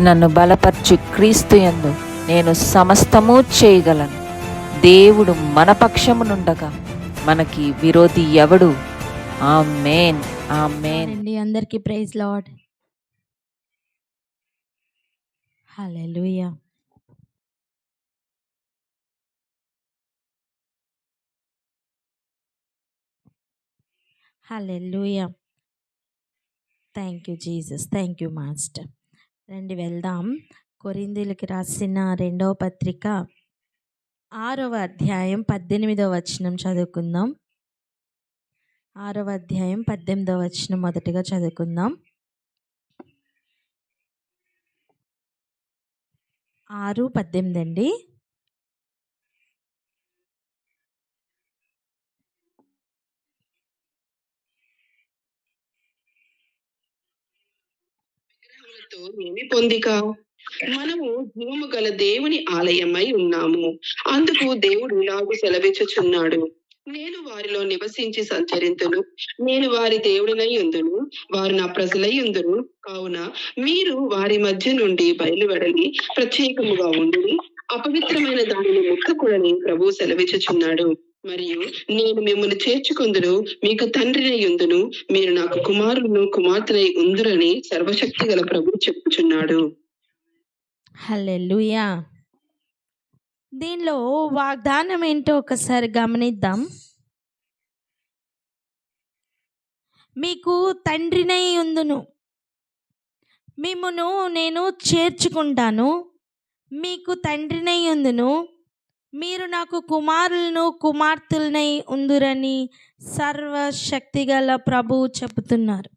నన్ను బలపరచు క్రీస్తు యందు నేను సమస్తము చేయగలను. దేవుడు మన పక్షమునుండగా మనకి విరోధి ఎవడు? Amen, amen. అందరికీ praise Lord. Hallelujah. Hallelujah. Thank you Jesus, thank you master. రండి వెళ్దాం. కొరింథీయులకు రాసిన 2వ పత్రిక 6వ అధ్యాయం 18వ వచనం చదువుకుందాం. 6వ అధ్యాయం 18వ వచనం మొదటిగా చదువుకుందాం. 6:18 అండి. ఏమి పొందిక? మనము జీవము గల దేవుని ఆలయమై ఉన్నాము. అందుకు దేవుడు ఇలాగూ సెలవిచ్చుచున్నాడు, నేను వారిలో నివసించి సంచరింతును, నేను వారి దేవుడినై ఉందును, వారు నా ప్రజలై ఉందును. కావున మీరు వారి మధ్య నుండి బయలువెడలి ప్రత్యేకముగా ఉండుని, అపవిత్రమైన దానిని ముట్టకూడని ప్రభువు సెలవిచ్చుచున్నాడు. మరియు నేను మిమ్మల్ని చేర్చుకొందును, మీకు తండ్రినై ఉందును, మీరు నాకు కుమారులను కుమార్తెనై ఉందురని సర్వశక్తి గల ప్రభువు చెప్పుచున్నాడు. హల్లెలూయా. దీనిలో వాగ్దానం ఏంటో ఒకసారి గమనిద్దాం. మీకు తండ్రినై ఉందును, మిమ్మును నేను చేర్చుకుంటాను, మీకు తండ్రినై ఉందును, మీరు నాకు కుమారులను కుమార్తెలనై ఉందురని సర్వశక్తిగల ప్రభువు చెబుతున్నారు.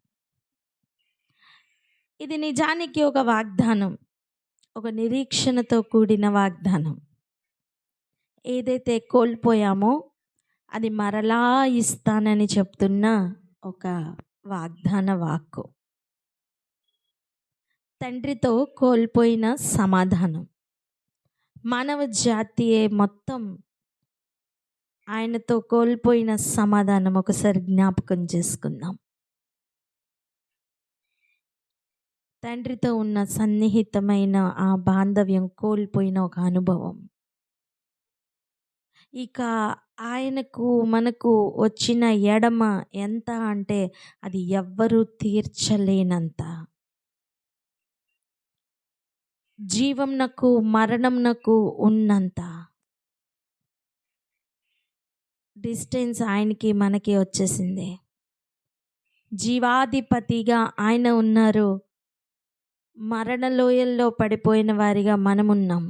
ఇది నిజానికి ఒక వాగ్దానం, ఒక నిరీక్షణతో కూడిన వాగ్దానం. ఏదైతే కోల్పోయామో అది మరలా ఇస్తానని చెప్తున్న ఒక వాగ్దాన వాక్కు. తండ్రితో కోల్పోయిన సమాధానం, మానవ జాతియే మొత్తం ఆయనతో కోల్పోయిన సమాధానం ఒకసారి జ్ఞాపకం చేసుకుందాం. తండ్రితో ఉన్న సన్నిహితమైన ఆ బాంధవ్యం కోల్పోయిన ఒక అనుభవం. ఇక ఆయనకు మనకు వచ్చిన ఎడమ ఎంత అంటే అది ఎవ్వరూ తీర్చలేనంత. జీవంనకు మరణంనకు ఉన్నంత డిస్టెన్స్ ఆయనకి మనకి వచ్చేసింది. జీవాధిపతిగా ఆయన ఉన్నారు, మరణలోయల్లో పడిపోయిన వారిగా మనమున్నాం.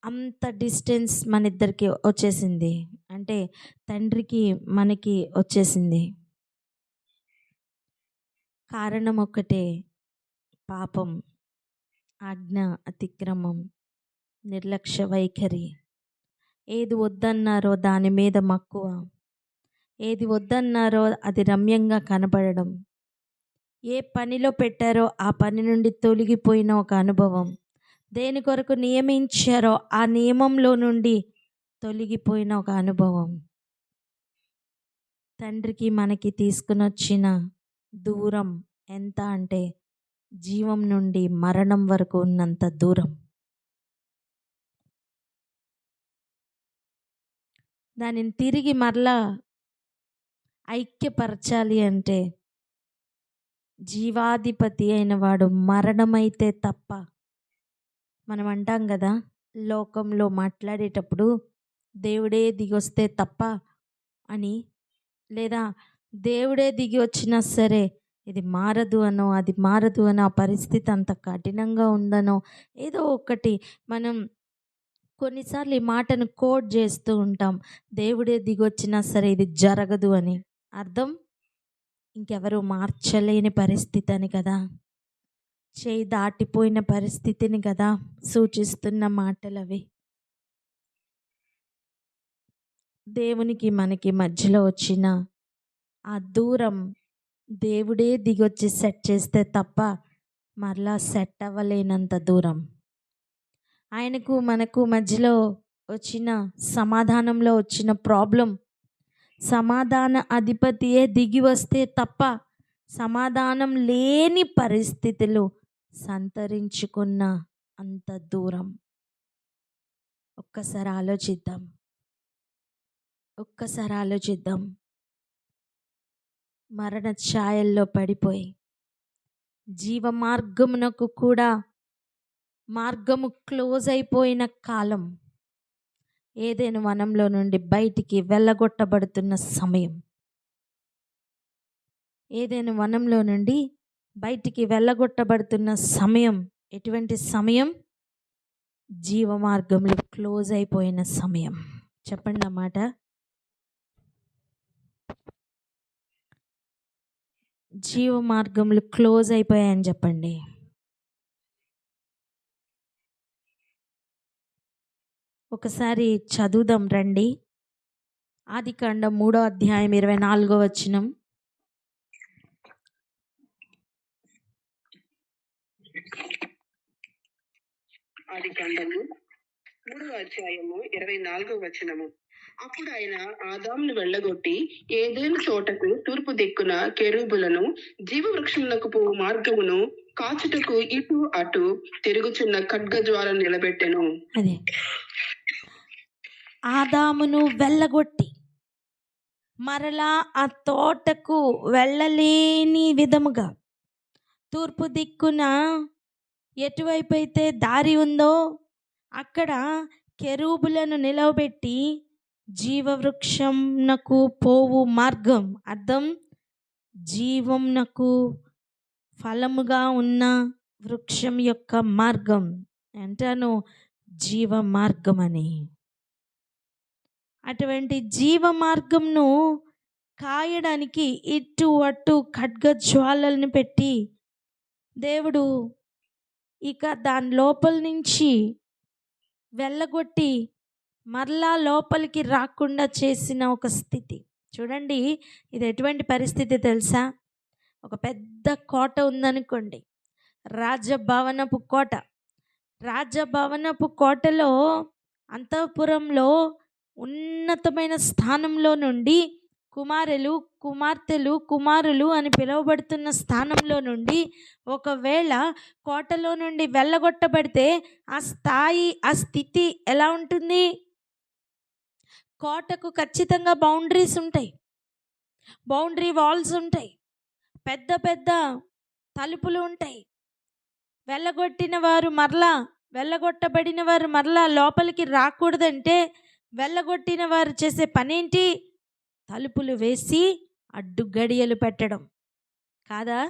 అంత డిస్టెన్స్ మన ఇద్దరికి వచ్చేసింది, అంటే తండ్రికి మనకి వచ్చేసింది. కారణం ఒక్కటే, పాపం, ఆజ్ఞ అతిక్రమం, నిర్లక్ష్య వైఖరి. ఏది వద్దన్నారో దాని మీద మక్కువ, ఏది వద్దన్నారో అది రమ్యంగా కనపడడం, ఏ పనిలో పెట్టారో ఆ పని నుండి తొలగిపోయిన ఒక అనుభవం, దేని కొరకు నియమించారో ఆ నియమంలో నుండి తొలగిపోయిన ఒక అనుభవం. తండ్రికి మనకి తీసుకుని వచ్చిన దూరం ఎంత అంటే జీవం నుండి మరణం వరకు ఉన్నంత దూరం. దానిని తిరిగి మరలా ఐక్యపరచాలి అంటే జీవాధిపతి అయిన వాడు మరణమైతే తప్ప, మనం అంటాం కదా లోకంలో మాట్లాడేటప్పుడు, దేవుడే దిగొస్తే తప్ప అని, లేదా దేవుడే దిగి వచ్చినా సరే ఇది మారదు అనో అది మారదు అనో, ఆ పరిస్థితి అంత కఠినంగా ఉందనో, ఏదో ఒకటి మనం కొన్నిసార్లు ఈ మాటను కోట్ చేస్తూ ఉంటాం. దేవుడే దిగొచ్చినా సరే ఇది జరగదు అని అర్థం ఇంకెవరు మార్చలేని పరిస్థితి అని కదా, చేయి దాటిపోయిన పరిస్థితిని కదా సూచిస్తున్న మాటలు అవి. దేవునికి మనకి మధ్యలో వచ్చిన ఆ దూరం దేవుడే దిగొచ్చి సెట్ చేస్తే తప్ప మరలా సెట్ అవ్వలేనంత దూరం. ఆయనకు మనకు మధ్యలో వచ్చిన సమాధానంలో వచ్చిన ప్రాబ్లం, సమాధాన అధిపతియే దిగి వస్తే తప్ప సమాధానం లేని పరిస్థితులు సంతరించుకున్న అంత దూరం. ఒక్కసారి ఆలోచిద్దాం. మరణ ఛాయల్లో పడిపోయి జీవ మార్గమునకు కూడా మార్గము క్లోజ్ అయిపోయిన కాలం, ఏదైనా వనంలో నుండి బయటికి వెళ్ళగొట్టబడుతున్న సమయం. ఏదైనా వనంలో నుండి బయటికి వెళ్ళగొట్టబడుతున్న సమయం ఎటువంటి సమయం? జీవ మార్గములు క్లోజ్ అయిపోయిన సమయం. చెప్పండి అన్నమాట. జీవ మార్గములు క్లోజ్ అయిపోయాయని చెప్పండి. ఒకసారి చదువుదాం రండి. ఆదికాండం 3వ అధ్యాయం 24వ వచనం. ఆదికాండము 3వ అధ్యాయము 24వ వచనము. అప్పుడు ఆయన ఆదామును వెళ్ళగొట్టి ఏదేను చోటకు తూర్పు దిక్కున కెరూబులను జీవవృక్షములకు పోవు మార్గమును కాచుటకు ఇటు అటు తిరుగుచున్న ఖడ్గజ్వాలను నిలబెట్టెను. అదే ఆదామును వెళ్ళగొట్టి మరలా ఆ తోటకు వెళ్ళలేని విధముగా తూర్పు దిక్కున ఎటువైపు అయితే దారి ఉందో అక్కడ కెరూబులను నిలవబెట్టి జీవవృక్షంనకు పోవు మార్గం, అర్థం జీవంనకు ఫలముగా ఉన్న వృక్షం యొక్క మార్గం అంటాను జీవ మార్గం అని. అటువంటి జీవ మార్గంను కాయడానికి ఇటు అటు ఖడ్గజ్వాలలను పెట్టి దేవుడు ఇక దాని లోపల నుంచి వెళ్ళగొట్టి మరలా లోపలికి రాకుండా చేసిన ఒక స్థితి. చూడండి, ఇది ఎటువంటి పరిస్థితి తెలుసా? ఒక పెద్ద కోట ఉందనుకోండి, రాజభవనపు కోట. రాజభవనపు కోటలో అంతఃపురంలో ఉన్నతమైన స్థానంలో నుండి కుమారులు అని పిలువబడుతున్న స్థానంలో నుండి ఒకవేళ కోటలో నుండి వెళ్ళగొట్టబడితే ఆ స్థితి ఎలా ఉంటుంది? కోటకు ఖచ్చితంగా బౌండరీస్ ఉంటాయి, బౌండరీ వాల్స్ ఉంటాయి, పెద్ద పెద్ద తలుపులు ఉంటాయి. వెళ్ళగొట్టబడిన వారు మరలా లోపలికి రాకూడదంటే వెళ్ళగొట్టిన వారు చేసే పనేంటి? తలుపులు వేసి అడ్డు గడియలు పెట్టడం కాదా?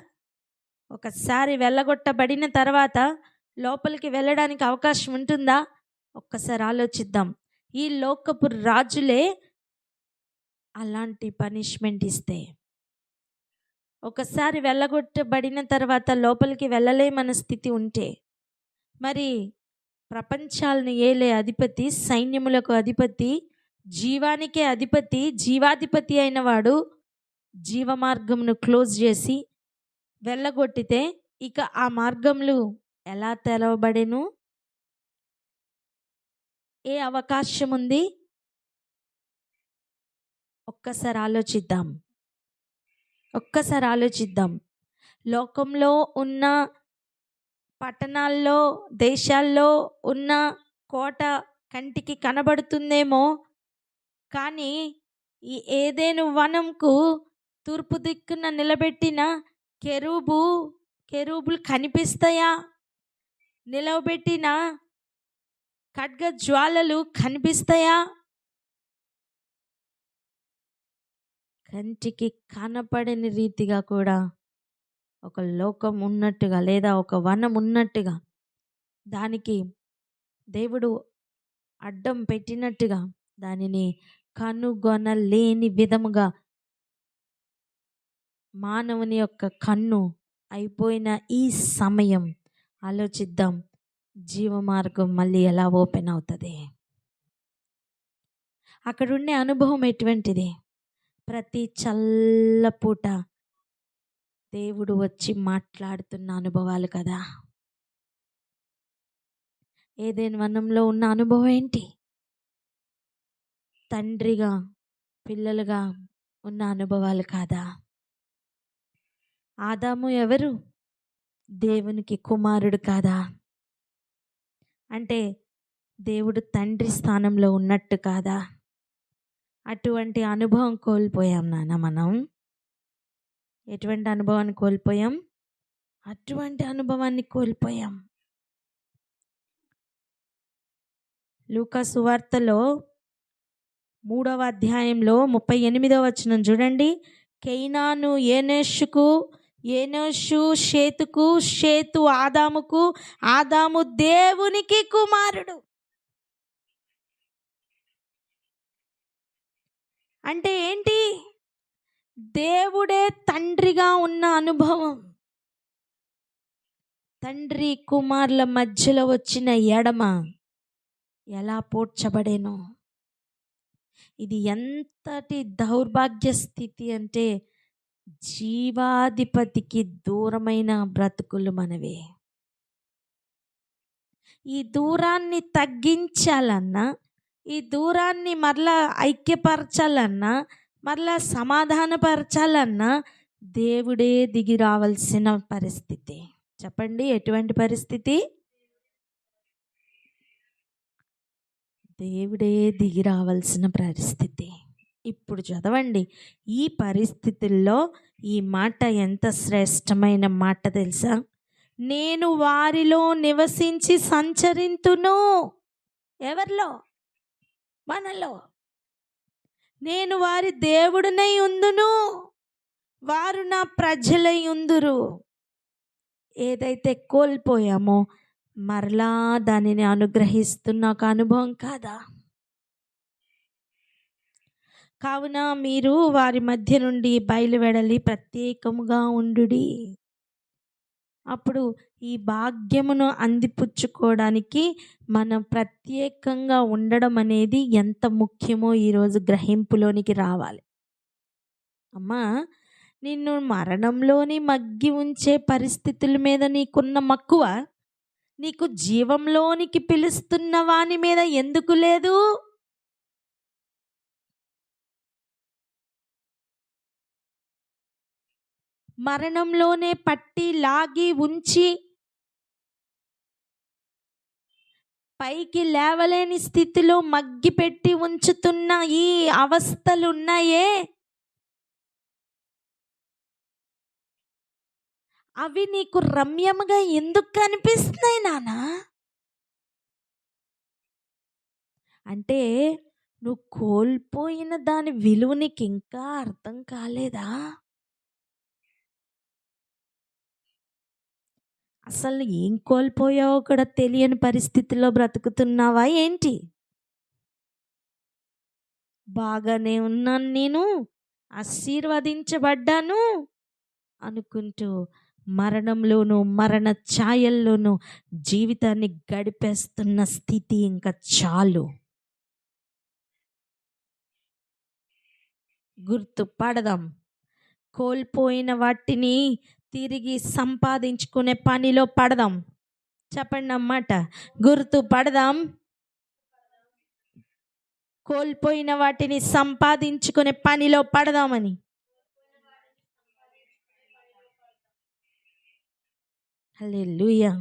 ఒకసారి వెళ్ళగొట్టబడిన తర్వాత లోపలికి వెళ్ళడానికి అవకాశం ఉంటుందా? ఒక్కసారి ఆలోచిద్దాం. ఈ లోకపు రాజులే అలాంటి పనిష్మెంట్ ఇస్తే, ఒకసారి వెళ్ళగొట్టబడిన తర్వాత లోపలికి వెళ్ళలేమన్న స్థితి ఉంటే, మరి ప్రపంచాలను ఏలే అధిపతి, సైన్యములకు అధిపతి, జీవానికే అధిపతి, జీవాధిపతి అయిన వాడు జీవ మార్గమును క్లోజ్ చేసి వెళ్ళగొట్టితే ఇక ఆ మార్గములు ఎలా తెరవబడెను? ఏ అవకాశం ఉంది? ఒక్కసారి ఆలోచిద్దాం. లోకంలో ఉన్న పట్టణాల్లో, దేశాల్లో ఉన్న కోట కంటికి కనబడుతుందేమో, కానీ ఈ ఏదెను వనంకు తూర్పు దిక్కున నిలబెట్టిన కెరూబులు కనిపిస్తాయా? నిలవబెట్టిన ఖడ్గ జ్వాలలు కనిపిస్తాయా? కంటికి కనపడని రీతిగా కూడా ఒక లోకం ఉన్నట్టుగా లేదా ఒక వనం ఉన్నట్టుగా దానికి దేవుడు అడ్డం పెట్టినట్టుగా దానిని కనుగొనలేని విధముగా మానవుని యొక్క కన్ను అయిపోయిన ఈ సమయం ఆలోచిద్దాం. జీవ మార్గం మళ్ళీ ఎలా ఓపెన్ అవుతుంది? అక్కడుండే అనుభవం ఎటువంటిది? ప్రతి చల్లపూట దేవుడు వచ్చి మాట్లాడుతున్న అనుభవాలు కదా. ఏదైనా వనంలో ఉన్న అనుభవం ఏంటి? తండ్రిగా పిల్లలుగా ఉన్న అనుభవాలు కాదా? ఆదాము ఎవరు? దేవునికి కుమారుడు కాదా? అంటే దేవుడు తండ్రి స్థానంలో ఉన్నట్టు కాదా? అటువంటి అనుభవం కోల్పోయాం నాన్న మనం. ఎటువంటి అనుభవాన్ని కోల్పోయాం? అటువంటి అనుభవాన్ని కోల్పోయాం. లూకా సువార్తలో 3వ అధ్యాయంలో 38వ వచనం చూడండి. కైనాను ఏనోషుకు, ఏనోషు షేతుకు, షేతు ఆదాముకు, ఆదాము దేవునికి కుమారుడు. అంటే ఏంటి? దేవుడే తండ్రిగా ఉన్న అనుభవం. తండ్రి కుమారుల మధ్యలో వచ్చిన ఎడమ ఎలా పోడ్చబడేనో. ఇది ఎంతటి దౌర్భాగ్య స్థితి అంటే జీవాధిపతికి దూరమైన బ్రతుకులు మనవే. ఈ దూరాన్ని తగ్గించాలన్నా, ఈ దూరాన్ని మరలా ఐక్యపరచాలన్నా, మరలా సమాధానపరచాలన్నా దేవుడే దిగి రావాల్సిన పరిస్థితి. చెప్పండి, ఎటువంటి పరిస్థితి? దేవుడే దిగి రావాల్సిన పరిస్థితి. ఇప్పుడు చదవండి. ఈ పరిస్థితుల్లో ఈ మాట ఎంత శ్రేష్టమైన మాట తెలుసా? నేను వారిలో నివసించి సంచరింతును. ఎవరిలో? మనలో. నేను వారి దేవుడినై ఉందును, వారు నా ప్రజలై ఉందురు. ఏదైతే కోల్పోయామో మరలా దానిని అనుగ్రహిస్తున్న ఒక అనుభవం కాదా? కావున మీరు వారి మధ్య నుండి బయలువెడలి ప్రత్యేకముగా ఉండుడి. అప్పుడు ఈ భాగ్యమును అందిపుచ్చుకోవడానికి మనం ప్రత్యేకంగా ఉండడం అనేది ఎంత ముఖ్యమో ఈరోజు గ్రహింపులోనికి రావాలి. అమ్మా, నిన్ను మరణంలోని మగ్గి ఉంచే పరిస్థితుల మీద నీకున్న మక్కువ నీకు జీవంలోనికి పిలుస్తున్న వాని మీద ఎందుకు లేదు? మరణంలోనే పట్టి లాగి ఉంచి పైకి లేవలేని స్థితిలో మగ్గి పెట్టి ఉంచుతున్న ఈ అవస్థలు ఉన్నాయే, అవి నీకు రమ్యముగా ఎందుకు కనిపిస్తున్నాయి నానా? అంటే నువ్వు కోల్పోయిన దాని విలువ నీకు ఇంకా అర్థం కాలేదా? అసలు ఏం కోల్పోయావో కూడా తెలియని పరిస్థితిలో బ్రతుకుతున్నావా ఏంటి? బాగానే ఉన్నాను, నేను ఆశీర్వదించబడ్డాను అనుకుంటూ మరణంలోనూ మరణ ఛాయల్లోనూ జీవితాన్ని గడిపేస్తున్న స్థితి ఇంకా చాలు. గుర్తుపడదాం. కోల్పోయిన వాటిని తిరిగి సంపాదించుకునే పనిలో పడదాం. చెప్పండి అన్నమాట. గుర్తుపడదాం. కోల్పోయిన వాటిని సంపాదించుకునే పనిలో పడదామని. హల్లెలూయా.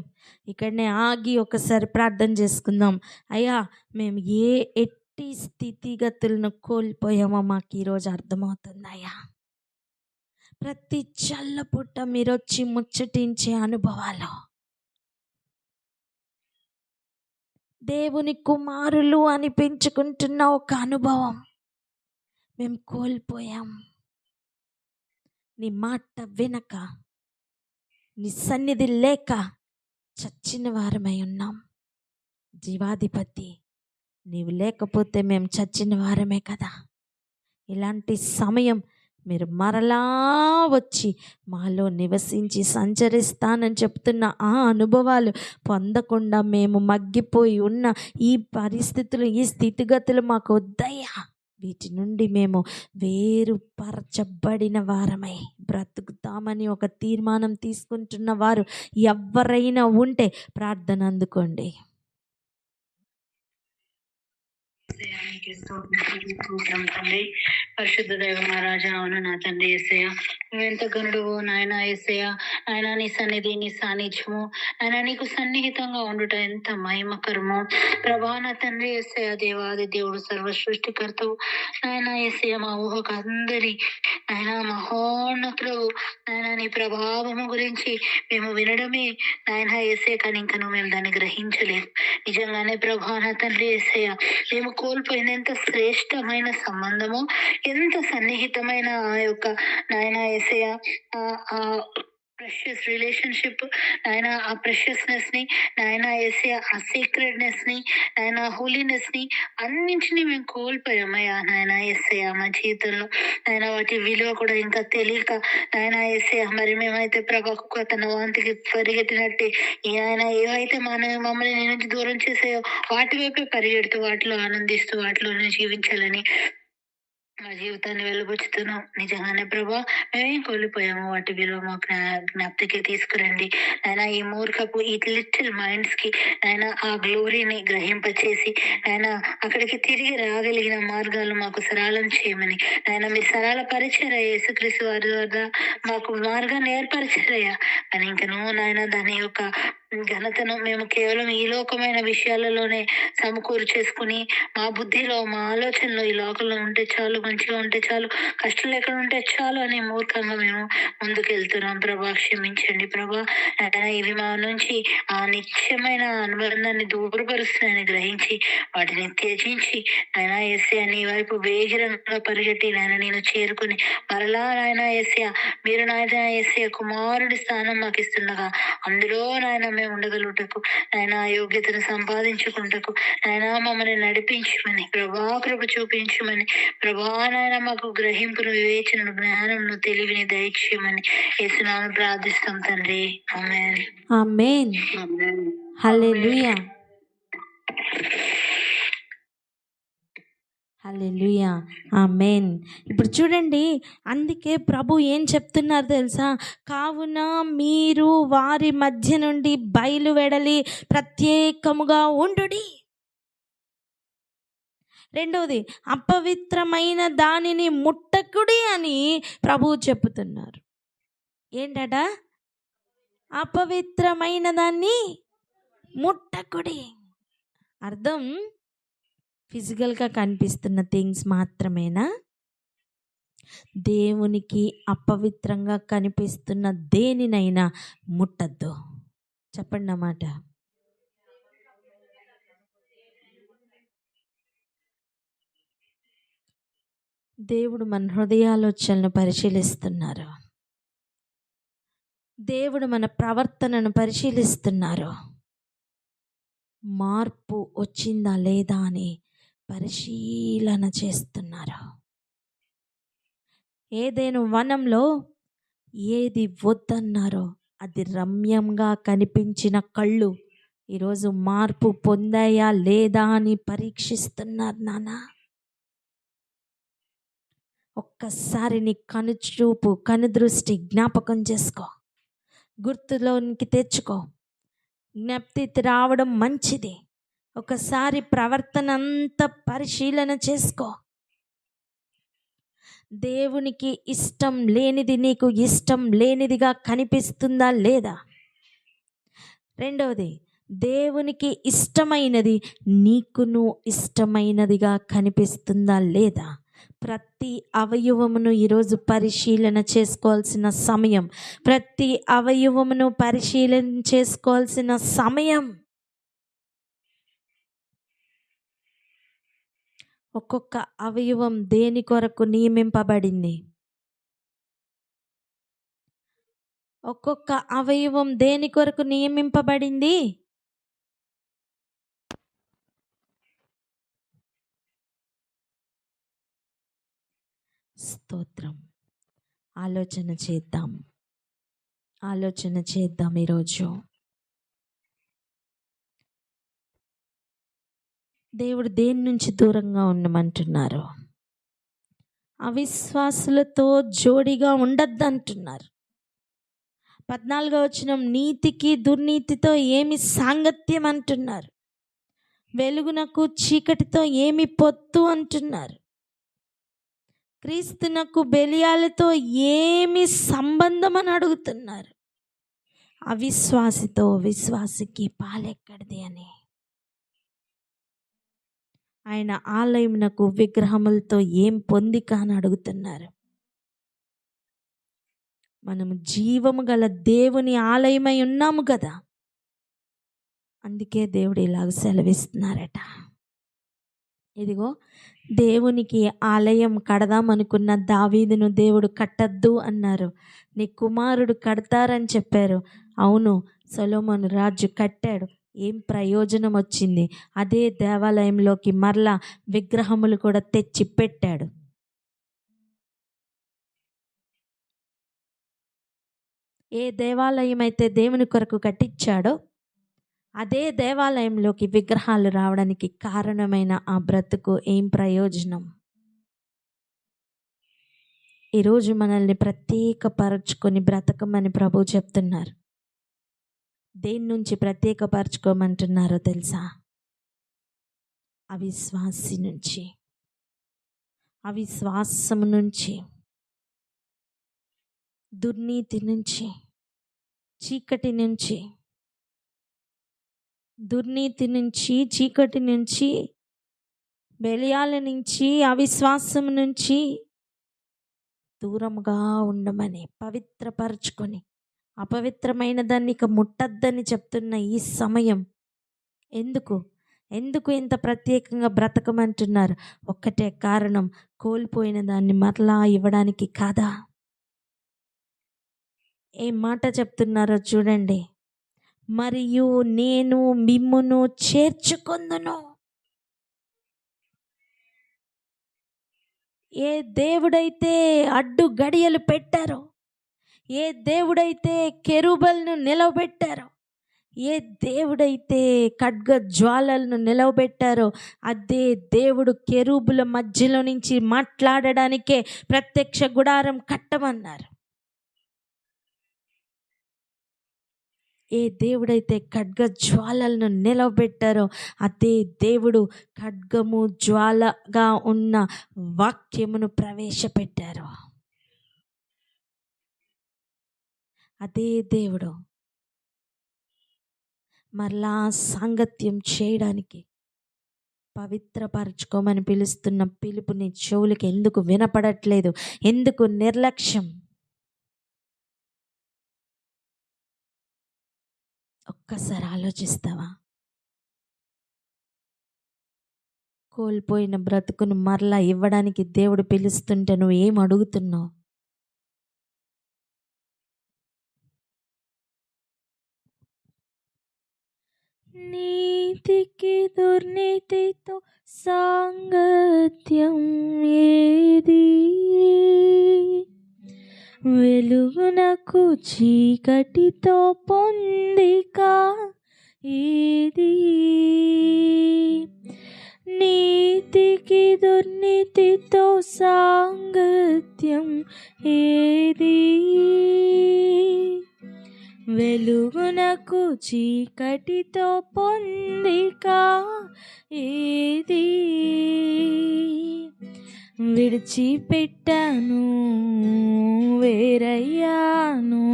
ఇక్కడనే ఆగి ఒకసారి ప్రార్థన చేసుకుందాం. అయ్యా, మేము ఎట్టి స్థితిగతులను కోల్పోయామో మాకు ఈరోజు అర్థమవుతుందయ్యా. ప్రతి చల్లపుట్ట మీరు వచ్చి ముచ్చటించే అనుభవాలు, దేవుని కుమారులు అనిపించుకుంటున్న ఒక అనుభవం మేము కోల్పోయాం. నీ మాట వినక, నీ సన్నిధి లేక చచ్చిన వారమై ఉన్నాం. జీవాధిపతి, నీవు లేకపోతే మేము చచ్చిన వారమే కదా. ఇలాంటి సమయం మీరు మరలా వచ్చి మాలో నివసించి సంచరిస్తానని చెప్తున్న ఆ అనుభవాలు పొందకుండా మేము మగ్గిపోయి ఉన్న ఈ పరిస్థితులు, ఈ స్థితిగతులు మాకు వద్దయ్యా. వీటి నుండి మేము వేరుపరచబడిన వారమై బ్రతుకుతామని ఒక తీర్మానం తీసుకుంటున్న వారు ఎవరైనా ఉంటే ప్రార్థన అందుకోండి. నీకే స్తోత్రం తండ్రి. పరిశుద్ధ దైవ మహారాజా, అవును నా తండ్రి యేసయ్య, నువ్వెంత గనుడువో నాయన యేసయ్య. ఆయన నీ సన్నిధి, నీ సాన్నిధ్యము, ఆయన నీకు సన్నిహితంగా ఉండుట ఎంత మహిమకరమో ప్రభా. నా తండ్రి యేసయ్య, దేవాది దేవుడు, సర్వ సృష్టికర్తవు నాయన యేసయ్య. మా ఊహకు అందరి నాయన మహోన్నతుడు నాయన, నీ ప్రభావము గురించి మేము వినడమే నాయన యేసయ్య, కానీ ఇంకా మేము దాన్ని గ్రహించలేదు. నిజంగానే ప్రభా నా తండ్రి యేసయ్య, మేము కోల్పోయిన ఎంత శ్రేష్టమైన సంబంధము, ఎంత సన్నిహితమైన ఆ యొక్క నాయన యేసయ్య ఆ ప్రెషియస్ రిలేషన్షిప్ నాయన, ఆ ప్రెషియస్నెస్ ని నాయన యేసయ్య, ఆ సీక్రెట్నెస్ ని నాయన, హోలీనెస్ ని అన్నింటినీ మేము కోల్పోయామయ్యా నాయన యేసయ్య. మా జీవితంలో నాయన వాటి విలువ కూడా ఇంకా తెలియక నాయన యేసయ్య, మరి మేమైతే ప్రభాకు తన వాంతికి పరిగెట్టినట్టే ఆయన ఏవైతే మమ్మల్ని నీ నుంచి దూరం చేసాయో వాటి వైపే పరిగెడుతూ, వాటిలో ఆనందిస్తూ, వాటిలోనే జీవించాలని మా జీవితాన్ని వెళ్ళబుచ్చుతున్నాం. నిజంగానే ప్రభా, మేమేం కోల్పోయాము, వాటి విలువ మాకు జ్ఞాప్తికి తీసుకురండి ఆయన. ఈ మూర్ఖపు ఈ లిటిల్ మైండ్స్ కి ఆయన ఆ గ్లోరీని గ్రహింపచేసి ఆయన అక్కడికి తిరిగి రాగలిగిన మార్గాలు మాకు సరళం చేయమని ఆయన, మీ సరళ పరిచయ యేసుక్రీస్తు వారి వద్ద మాకు మార్గాన్ని ఏర్పరిచారయ్యా. అని ఇంకా నువ్వు నాయన దాని యొక్క ఘనతను మేము కేవలం ఈ లోకమైన విషయాలలోనే సమకూరు చేసుకుని, మా బుద్ధిలో, మా ఆలోచనలో ఈ లోకంలో ఉంటే చాలు, మంచిగా ఉంటే చాలు, కష్టం ఎక్కడ ఉంటే చాలు అని మూర్ఖంగా మేము ముందుకు వెళ్తున్నాం ప్రభా. క్షమించండి ప్రభా. ఇవి మా నుంచి ఆ నిత్యమైన అనుబంధాన్ని దూరపరుస్తున్నాయని గ్రహించి వాటిని త్యజించి ఆయన యేసయ్య, నీ వైపు వేగిరంగా పరిగెట్టి నాయన నేను చేరుకుని మరలా నాయన యేసయ్య, మీరు నాయన యేసయ్య కుమారుడి స్థానం మాకు ఇస్తుండగా అందులో నాయన మేము ఉండగలుగుటకు నాయన యోగ్యతను సంపాదించుకుంటకు నాయన మమ్మల్ని నడిపించమని ప్రభా, కృప చూపించమని ప్రభా నాయన, మాకు గ్రహింపును, వివేచనను, జ్ఞానమును, తెలివిని దయచేయమని యేసునామమున ప్రార్థిస్తాం తండ్రి. ఆమేన్. ఆమేన్. ఆమేన్. హల్లెలూయా. హల్లెలూయా. ఆమేన్. ఇప్పుడు చూడండి, అందుకే ప్రభు ఏం చెప్తున్నారు తెలుసా? కావున మీరు వారి మధ్య నుండి బయలువెడలి ప్రత్యేకముగా ఉండుడి. రెండవది, అపవిత్రమైన దానిని ముట్టకుడి అని ప్రభువు చెప్తున్నారు. ఏంటట? అపవిత్రమైన దాన్ని ముట్టకుడి. అర్థం ఫిజికల్గా కనిపిస్తున్న థింగ్స్ మాత్రమేనా? దేవునికి అపవిత్రంగా కనిపిస్తున్న దేనినైనా ముట్టద్దు. చెప్పండి అన్నమాట. దేవుడు మన హృదయాలోచనను పరిశీలిస్తున్నారు. దేవుడు మన ప్రవర్తనను పరిశీలిస్తున్నారు. మార్పు వచ్చిందా లేదా అని పరిశీలన చేస్తున్నారు. ఏదైనా వనంలో ఏది వద్దన్నారో అది రమ్యంగా కనిపించిన కళ్ళు ఈరోజు మార్పు పొందాయా లేదా అని పరీక్షిస్తున్నారు నాన్న. ఒక్కసారి నీ కనుచూపు, కనుదృష్టి జ్ఞాపకం చేసుకో, గుర్తులోనికి తెచ్చుకో. జ్ఞప్తి రావడం మంచిది. ఒకసారి ప్రవర్తన అంతా పరిశీలన చేసుకో. దేవునికి ఇష్టం లేనిది నీకు ఇష్టం లేనిదిగా కనిపిస్తుందా లేదా? రెండవది, దేవునికి ఇష్టమైనది నీకును ఇష్టమైనదిగా కనిపిస్తుందా లేదా? ప్రతి అవయవమును ఈరోజు పరిశీలన చేసుకోవాల్సిన సమయం. ప్రతి అవయవమును పరిశీలన చేసుకోవాల్సిన సమయం. ఒక్కొక్క అవయవం దేని కొరకు నియమింపబడింది? ఒక్కొక్క అవయవం దేని కొరకు నియమింపబడింది? స్తోత్రం. ఆలోచన చేద్దాం ఈరోజు. దేవుడు దేని నుంచి దూరంగా ఉండమంటున్నారు? అవిశ్వాసులతో జోడిగా ఉండద్దంటున్నారు. 14వ వచనం, నీతికి దుర్నీతితో ఏమి సాంగత్యం అంటున్నారు. వెలుగునకు చీకటితో ఏమి పొత్తు అంటున్నారు. క్రీస్తునకు బెలియాలతో ఏమి సంబంధం అని అడుగుతున్నారు. అవిశ్వాసితో విశ్వాసికి పాలెక్కడిది అని. ఆయన ఆలయమునకు విగ్రహములతో ఏం పొందిక అని అడుగుతున్నారు. మనము జీవము గల దేవుని ఆలయమై ఉన్నాము కదా, అందుకే దేవుడు ఇలాగ సెలవిస్తున్నారట. ఇదిగో, దేవునికి ఆలయం కడదామనుకున్న దావీదును దేవుడు కట్టద్దు అన్నారు. నీ కుమారుడు కడతారని చెప్పారు. అవును, సొలొమోను రాజు కట్టాడు. ఏం ప్రయోజనం వచ్చింది? అదే దేవాలయంలోకి మరలా విగ్రహములు కూడా తెచ్చి పెట్టాడు. ఏ దేవాలయం అయితే దేవుని కొరకు కట్టించాడో అదే దేవాలయంలోకి విగ్రహాలు రావడానికి కారణమైన ఆ బ్రతుకు ఏం ప్రయోజనం? ఈరోజు మనల్ని ప్రత్యేకపరచుకొని బ్రతకమని ప్రభు చెప్తున్నారు. దేని నుంచి ప్రత్యేకపరచుకోమంటున్నారో తెలుసా? అవిశ్వాసి నుంచి, అవిశ్వాసము నుంచి, దుర్నీతి నుంచి, చీకటి నుంచి, దుర్నీతి నుంచి, చీకటి నుంచి, బెలియాల నుంచి, అవిశ్వాసం నుంచి దూరంగా ఉండమని, పవిత్రపరచుకొని అపవిత్రమైన దాన్ని ఇక ముట్టద్దని చెప్తున్న ఈ సమయం ఎందుకు ఇంత ప్రత్యేకంగా బ్రతకమంటున్నారు? ఒక్కటే కారణం, కోల్పోయిన దాన్ని మరలా ఇవ్వడానికి కాదా? ఏ మాట చెప్తున్నారో చూడండి. మరియు నేను మిమ్మును చేర్చుకొందును. ఏ దేవుడైతే అడ్డు గడియలు పెట్టారో, ఏ దేవుడైతే కెరూబులను నిలవబెట్టారో, ఏ దేవుడైతే ఖడ్గ జ్వాలలను నిలవబెట్టారో అదే దేవుడు కెరూబుల మధ్యలో నుంచి మాట్లాడడానికే ప్రత్యక్ష గుడారం కట్టమన్నారు. ఏ దేవుడైతే ఖడ్గ జ్వాలలను నిలవబెట్టారో అదే దేవుడు ఖడ్గము జ్వాలగా ఉన్న వాక్యమును ప్రవేశపెట్టారు. అదే దేవుడు మరలా సాంగత్యం చేయడానికి పవిత్రపరచుకోమని పిలుస్తున్న పిలుపు నీ చెవులకి ఎందుకు వినపడట్లేదు? ఎందుకు నిర్లక్ష్యం? ఒక్కసారి ఆలోచిస్తావా? కోల్పోయిన బ్రతుకును మరలా ఇవ్వడానికి దేవుడు పిలుస్తుంటే నువ్వు ఏం అడుగుతున్నావు? నీతికి దుర్నీతితో సాంగత్యం ఏది? వెలుగునకు చీకటితో పొందిక ఏది? నీతికి దుర్నీతితో సాంగత్యం ఏది? వెలుగునకు చీకటితో పొందిక ఏది? విడిచిపెట్టాను, వేరయ్యాను,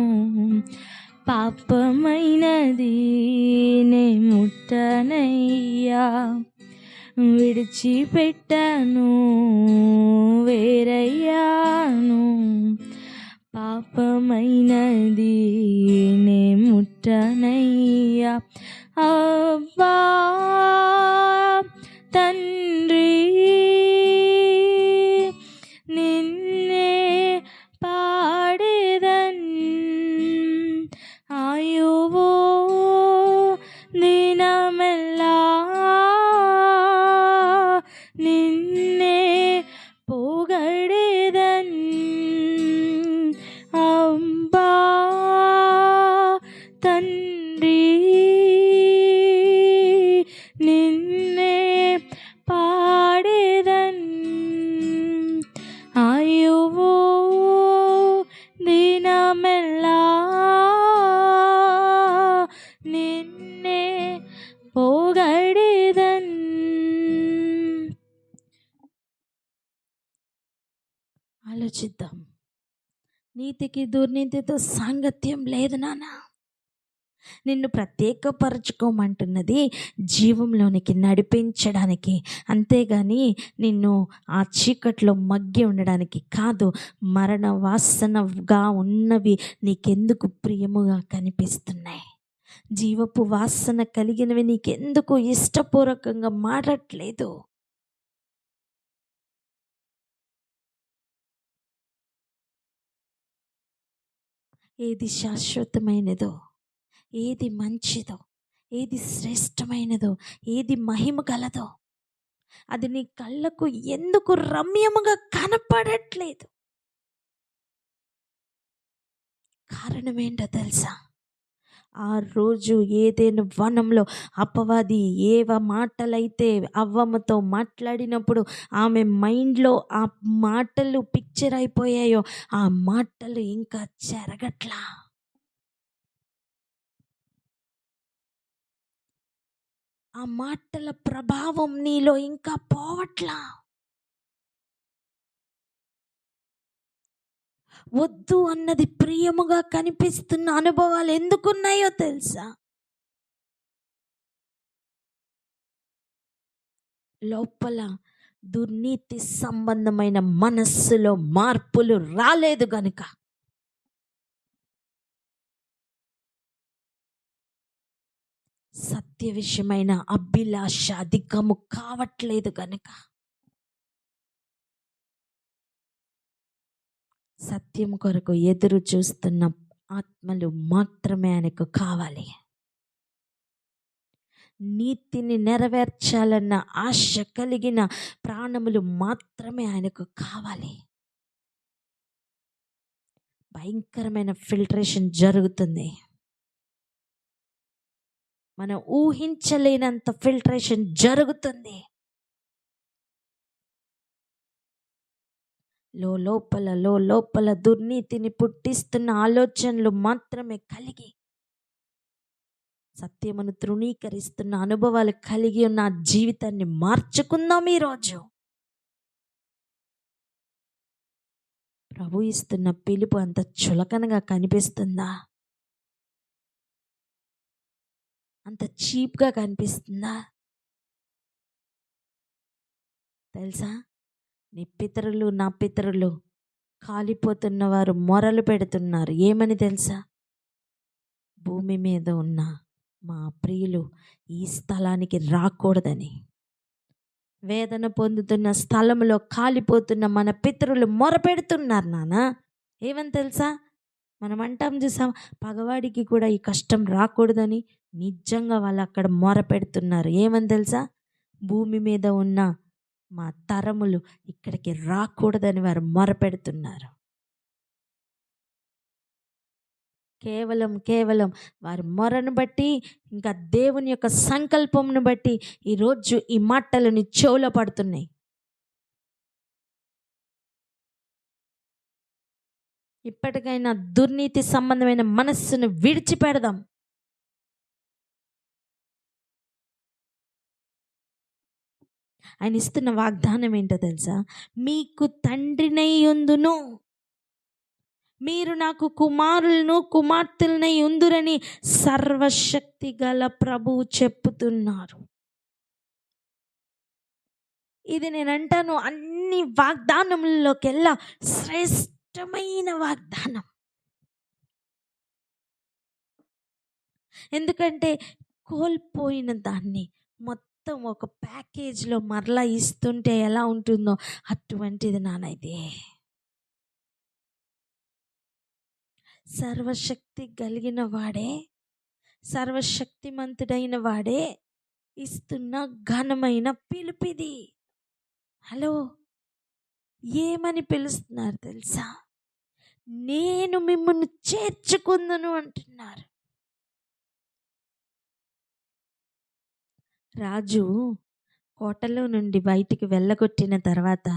పాపమైనది నే ముట్టనయ్యా. విడిచిపెట్టాను, వేరయ్యాను, పాపమైనది నే ముట్టనయ్యా. అబ్బా తండ్రి, నిన్నే పాడేదన్, ఆయువో దినమెల్లా నిన్నే పొగడేదన్. అబ్బా తండ్రి, ఆలోచిద్దాం. నీతికి దుర్నీతితో సాంగత్యం లేదు నాన్న. నిన్ను ప్రత్యేకపరచుకోమంటున్నది జీవంలోనికి నడిపించడానికి, అంతేగాని నిన్ను ఆ చీకట్లో మగ్గి ఉండడానికి కాదు. మరణ వాసనగా ఉన్నవి నీకెందుకు ప్రియముగా కనిపిస్తున్నాయి? జీవపు వాసన కలిగినవి నీకెందుకు ఇష్టపూర్వకంగా మారట్లేదు? ఏది శాశ్వతమైనదో, ఏది మంచిదో, ఏది శ్రేష్టమైనదో, ఏది మహిమ గలదో అది నీ కళ్ళకు ఎందుకు రమ్యముగా కనపడట్లేదు? కారణం ఏంటో తెలుసా? ఆ రోజు ఏదైనా వనంలో అపవాది ఏవ మాటలైతే అవ్వమ్మతో మాట్లాడినప్పుడు ఆమె మైండ్లో ఆ మాటలు పిక్చర్ అయిపోయాయో, ఆ మాటలు ఇంకా చెరగట్లా. ఆ మాటల ప్రభావం నీలో ఇంకా పోవట్లా. వద్దు అన్నది ప్రియముగా కనిపిస్తున్న అనుభవాలు ఎందుకున్నాయో తెలుసా? లోపల దుర్నీతి సంబంధమైన మనస్సులో మార్పులు రాలేదు గనుక, సత్య విషయమైన అభిలాష అధికము కావట్లేదు గనుక, సత్యం కొరకు ఎదురు చూస్తున్న ఆత్మలు మాత్రమే ఆయనకు కావాలి. నీతిని నెరవేర్చాలన్న ఆశ కలిగిన ప్రాణములు మాత్రమే ఆయనకు కావాలి. భయంకరమైన ఫిల్టరేషన్ జరుగుతుంది. మనం ఊహించలేనంత ఫిల్టరేషన్ జరుగుతుంది. లోపల దుర్నీతిని పుట్టిస్తున్న ఆలోచనలు మాత్రమే కలిగి, సత్యమును తృణీకరిస్తున్న అనుభవాలు కలిగి ఉన్న జీవితాన్ని మార్చుకుందాం. ఈరోజు ప్రభు ఇస్తున్న పిలుపు అంత చులకనగా కనిపిస్తుందా? అంత చీప్గా కనిపిస్తుందా? తెలుసా, నీ పితరులు నా పితరులు కాలిపోతున్న వారు మొరలు పెడుతున్నారు. ఏమని తెలుసా? భూమి మీద ఉన్న మా ప్రియులు ఈ స్థలానికి రాకూడదని. వేదన పొందుతున్న స్థలంలో కాలిపోతున్న మన పితరులు మొరపెడుతున్నారు నాన్న. ఏమని తెలుసా? మనం అంటాం చూసాం, పగవాడికి కూడా ఈ కష్టం రాకూడదని. నిజంగా వాళ్ళు అక్కడ మొరపెడుతున్నారు. ఏమని తెలుసా? భూమి మీద ఉన్న మా తరములు ఇక్కడికి రాకూడదని వారు మొరపెడుతున్నారు. కేవలం వారి మొరను బట్టి, ఇంకా దేవుని యొక్క సంకల్పంను బట్టి ఈరోజు ఈ మాటలు నీ చెవులో పడుతున్నాయి. ఇప్పటికైనా దుర్నీతి సంబంధమైన మనస్సును విడిచిపెడదాం. ఆయన ఇస్తున్న వాగ్దానం ఏంటో తెలుసా? మీకు తండ్రినై యుందును, మీరు నాకు కుమారులను కుమార్తెలనై ఉందురని సర్వశక్తి గల ప్రభువు చెప్పుతున్నారు. ఇది నేను అంటాను, అన్ని వాగ్దానములలోకెల్లా శ్రేష్టమైన వాగ్దానం. ఎందుకంటే కోల్పోయిన దాన్ని మొత్తం ఒక ప్యాకేజ్లో మరలా ఇస్తుంటే ఎలా ఉంటుందో అటువంటిది నానైతే. సర్వశక్తి కలిగిన వాడే, సర్వశక్తిమంతుడైన వాడే ఇస్తున్న ఘనమైన పిలుపిది. హలో, ఏమని పిలుస్తున్నారు తెలుసా? నేను మిమ్మల్ని చేర్చుకుందును అంటున్నారు. రాజు కోటలో నుండి బయటికి వెళ్ళగొట్టిన తర్వాత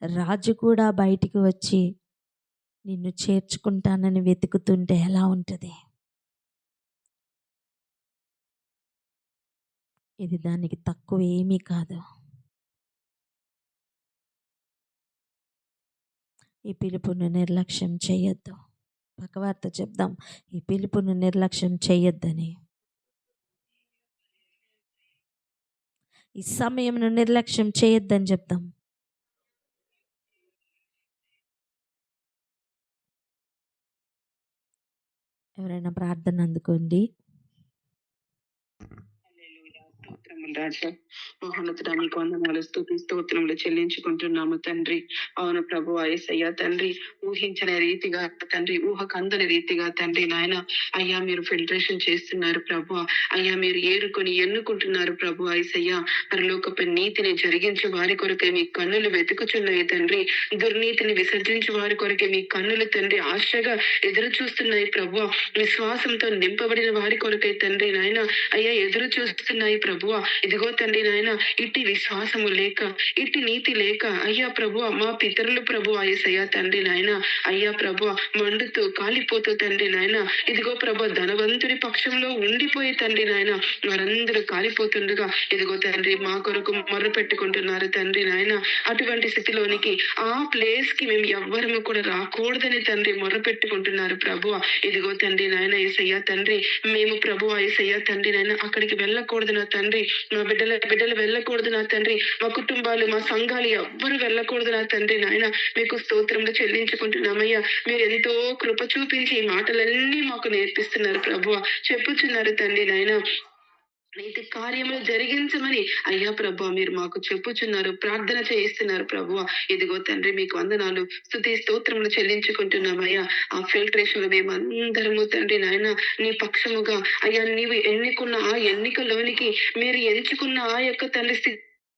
రాజు కూడా బయటికి వచ్చి నిన్ను చేర్చుకుంటానని వెతుకుతుంటే ఎలా ఉంటుంది? ఇది దానికి తక్కువ ఏమీ కాదు. ఈ పిలుపును నిర్లక్ష్యం చేయొద్దు. పక్కవారితో చెప్దాం, ఈ పిలుపును నిర్లక్ష్యం చేయొద్దని. ఈ సమయంను నిర్లక్ష్యం చేయొద్దని చెప్దాం. ఎవరైనా ప్రార్థన అందుకోండి. రాజా మహోన్నతుడా, మీకు వందనాలు, స్తుతి స్తోత్రములు చెల్లించుకుంటున్నాము తండ్రి. అవును ప్రభు యేసయ్య తండ్రి, ఊహించని రీతిగా తండ్రి, ఊహకు అందని రీతిగా తండ్రి నాయన అయ్యా మీరు ఫిల్టరేషన్ చేస్తున్నారు ప్రభు. అయ్యా మీరు ఎన్నుకుంటున్నారు ప్రభు యేసయ్య. పరలోకపు నీతిని జరిగించే వారి కొరకే మీ కన్నులు వెతుకుచున్నాయి తండ్రి. దుర్నీతిని విసర్జించే వారి కొరకే మీ కన్నులు తండ్రి ఆశగా ఎదురు చూస్తున్నాయి ప్రభు. విశ్వాసంతో నింపబడిన వారి కొరకై తండ్రి నాయన అయ్యా ఎదురు చూస్తున్నాయి ప్రభు. ఇదిగో తండ్రి నాయన ఇట్టి విశ్వాసము లేక, ఇట్టి నీతి లేక అయ్యా ప్రభు మా పితరులు ప్రభు యేసయ్య తండ్రి నాయన అయ్యా ప్రభు మండుతూ కాలిపోతూ తండ్రి నాయన ఇదిగో ప్రభు ధనవంతుడి పక్షంలో ఉండిపోయి తండ్రి నాయన వారందరూ కాలిపోతుండగా ఇదిగో తండ్రి మా కొరకు మొర్ర పెట్టుకుంటున్నారు తండ్రి నాయన. అటువంటి స్థితిలోనికి ఆ ప్లేస్ కి మేము ఎవ్వరము కూడా రాకూడదని తండ్రి మొర్ర పెట్టుకుంటున్నారు ప్రభు. ఇదిగో తండ్రి నాయన యేసయ్య తండ్రి, మేము ప్రభు యేసయ్య తండ్రి నాయన అక్కడికి వెళ్ళకూడదు నా తండ్రి. మా బిడ్డలు వెళ్ళకూడదు నా తండ్రి. మా కుటుంబాలు, మా సంఘాలు ఎవ్వరు వెళ్ళకూడదు నా తండ్రి నాయన. మీకు స్తోత్రంలో చెల్లించుకుంటున్నామయ్యా. మీరు ఎంతో కృప చూపించి ఈ మాటలన్నీ మాకు నేర్పిస్తున్నారు ప్రభు. చెప్పుచున్నారు తండ్రి నాయన నీతి కార్యములు జరిగించమని అయ్యా ప్రభు మీరు మాకు చెప్పుచున్నారు, ప్రార్థన చేయిస్తున్నారు ప్రభు. ఇదిగో తండ్రి మీకు వందనాలు, స్తుతి స్తోత్రములు చెల్లించుకుంటున్నామయ్యా. ఆ ఫిల్టరేషన్ మేమందరము తండ్రి నాయన నీ పక్షముగా అయ్యా నీవు ఎన్నుకున్న ఆ ఎన్నికలోనికి మీరు ఎంచుకున్న ఆ యొక్క తండ్రి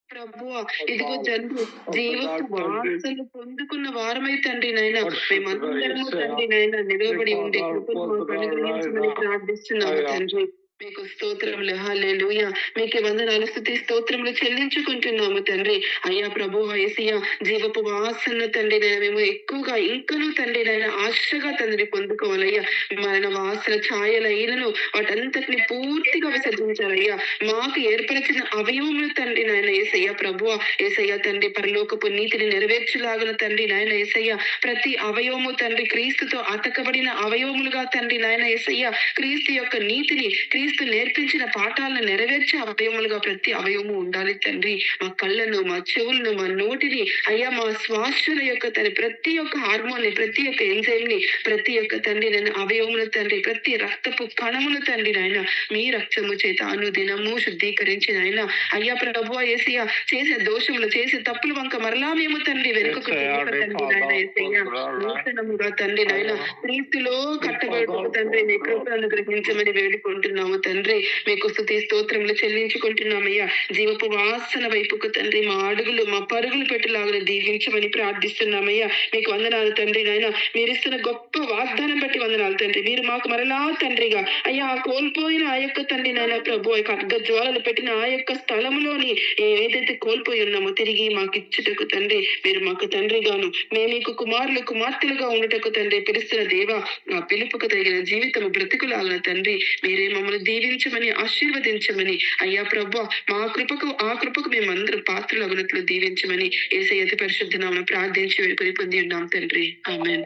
ప్రభు ఇదిగో జన్మ జీవపు వాసన పొందుకున్న వారమై తండ్రి నాయన మేమందరము తండ్రి నాయన నిలబడి ఉండే కృపను అనుగ్రహించమని ప్రార్థిస్తున్నాము తండ్రి. మీకు స్తోత్రములు, హల్లెలూయా. మీకే వందనాలు, స్తుతి స్తోత్రములు చెల్లించుకుంటున్నాము తండ్రి. అయ్యా ప్రభు యేసయ్య జీవపు వాసన తండ్రి నేను మేము ఎక్కువగా ఇంకనూ తండ్రి నేను ఆశగా తండ్రి పొందుకోవాలయ్యా. మరణ వాసన ఛాయలైనను వాటంతటిని పూర్తిగా విసర్జించాలయ్యా. మాకు ఏర్పరిచిన అవయవములు తండ్రి నాయన యేసయ్య ప్రభు యేసయ్య తండ్రి పరలోకపు నీతిని నెరవేర్చులాగిన తండ్రి నాయన యేసయ్య ప్రతి అవయవము తండ్రి క్రీస్తుతో అతకబడిన అవయవములుగా తండ్రి నాయన యేసయ్య క్రీస్తు యొక్క నీతిని క్రీస్తు నేర్పించిన పాఠాలను నెరవేర్చే అవయవములుగా ప్రతి అవయవము ఉండాలి తండ్రి. మా కళ్ళను, మా చెవులను, మా నోటిని అయ్యా మా శ్వాసల యొక్క తండ్రి ప్రతి ఒక్క హార్మోన్ ని, ప్రతి ఒక్క ఎంజైమ్ ని, ప్రతి ఒక్క తండ్రి నేను అవయవములు తండ్రి ప్రతి రక్తపు కణములు తండ్రి నాయన మీ రక్తము చేత అనుదినము శుద్ధీకరించిన ఆయన అయ్యా ప్రభువా యేసయ్య చేసే దోషములు చేసే తప్పులు వంక మరలా మేము తండ్రి వెనుకకు తండ్రి నాయన యేసయ్య నూతనముగా తండ్రి నాయన క్రీస్తులో కట్టబడుతూ తండ్రి మీ కృపను గ్రహించమని వేడుకుంటున్నాము తండ్రి. మీకు స్తుతి స్తోత్రములు చెల్లించుకుంటున్నామయ్యా. జీవపు వాసన వైపుకు తండ్రి మా అడుగులు, మా పరుగులు పెట్టలాగా దీవించమని ప్రార్థిస్తున్నామయ్యా. మీకు వందనాలు తండ్రి నాయన మీరు ఇస్తున్న గొప్ప వాగ్దానం బట్టి వందనాలు తండ్రి. మీరు మాకు మరలా తండ్రిగా అయ్యా కోల్పోయిన ఆ యొక్క తండ్రి నాయన ప్రభు ఖడ్గ జ్వాలలు పెట్టిన ఆ యొక్క స్థలములోని ఏదైతే కోల్పోయి ఉన్నామో తిరిగి మాకు ఇచ్చుటకు తండ్రి మీరు మాకు తండ్రిగాను మేము మీకు కుమారులు కుమార్తెలుగా ఉండటకు తండ్రి పిలుస్తున్న దేవా ఆ పిలుపుకు తగిన జీవితం బ్రతుకులాగిన తండ్రి మీరే మమ్మల్ని దీవించమని ఆశీర్వదించమని అయ్యా ప్రభు మా కృపకు ఆ కృపకు మేమందరం పాత్రలు అగునట్లు దీవించమని యేసయ్య అతి పరిశుద్ధ నామమున ప్రార్థించి వేడుకొని పొంది ఉన్నాం తండ్రి. Amen.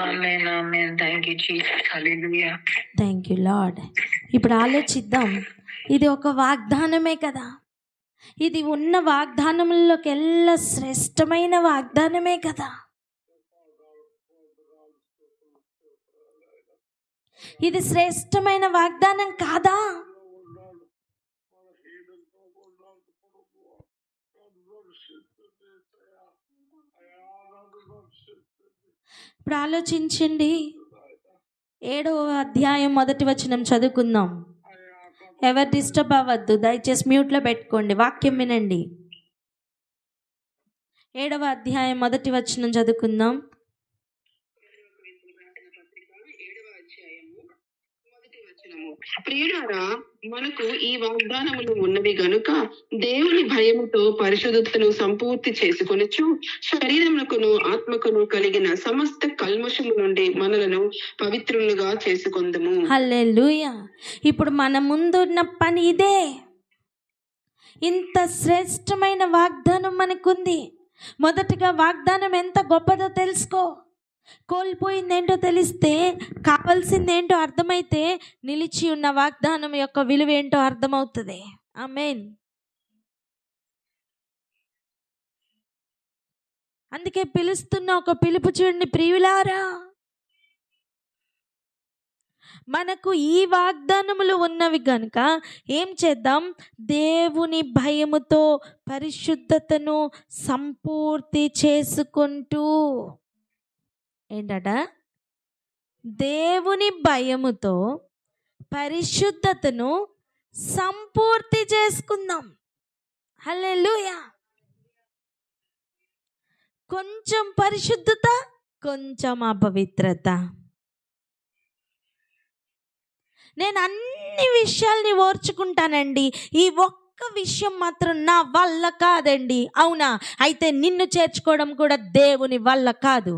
Amen amen. Thank you Jesus. Hallelujah. Thank you Lord. ఇప్పుడు ఆలోచిద్దాం, ఇది ఒక వాగ్దానమే కదా, ఇది ఉన్న వాగ్దానముల్లోకెల్లా శ్రేష్టమైన వాగ్దానమే కదా. ఇది శ్రేష్టమైన వాగ్దానం కాదా? ఇప్పుడు ఆలోచించండి. 7వ అధ్యాయం 1వ వచనం చదువుకుందాం. ఎవరు డిస్టర్బ్ అవ్వద్దు, దయచేసి మ్యూట్లో పెట్టుకోండి, వాక్యం వినండి. 7వ అధ్యాయం 1వ వచనం చదువుకుందాం. ప్రియులారా మనకు ఈ వాగ్దానములు ఉన్నవి గనుక దేవుని భయముతో పరిశుద్ధతను సంపూర్తి చేసుకొనుచు శరీరమునకును ఆత్మకును కలిగిన సమస్త కల్మషము నుండి మనలను పవిత్రులుగా చేసుకొందుము. హల్లెలూయా. ఇప్పుడు మన ముందున్న పని ఇదే. ఇంత శ్రేష్టమైన వాగ్దానం మనకుంది. మొదటిగా వాగ్దానం ఎంత గొప్పదో తెలుసుకో. కోల్పోయిందేంటో తెలిస్తే, కావాల్సిందేంటో అర్థమైతే, నిలిచి ఉన్న వాగ్దానం యొక్క విలువ ఏంటో అర్థమవుతుంది. ఆమేన్. అందుకే పిలుస్తున్న ఒక పిలుపు చూడండి ప్రియులారా. మనకు ఈ వాగ్దానములు ఉన్నవి కనుక ఏం చేద్దాం? దేవుని భయముతో పరిశుద్ధతను సంపూర్తి చేసుకుంటూ, ఏంటట? దేవుని భయముతో పరిశుద్ధతను సంపూర్తి చేసుకుందాం. హల్లెలూయా. కొంచెం పరిశుద్ధత, కొంచెం అపవిత్రత. నేను అన్ని విషయాల్ని ఓర్చుకుంటానండి, ఈ ఒక్క విషయం మాత్రం నా వల్ల కాదండి. అవునా? అయితే నిన్ను చేర్చుకోవడం కూడా దేవుని వల్ల కాదు.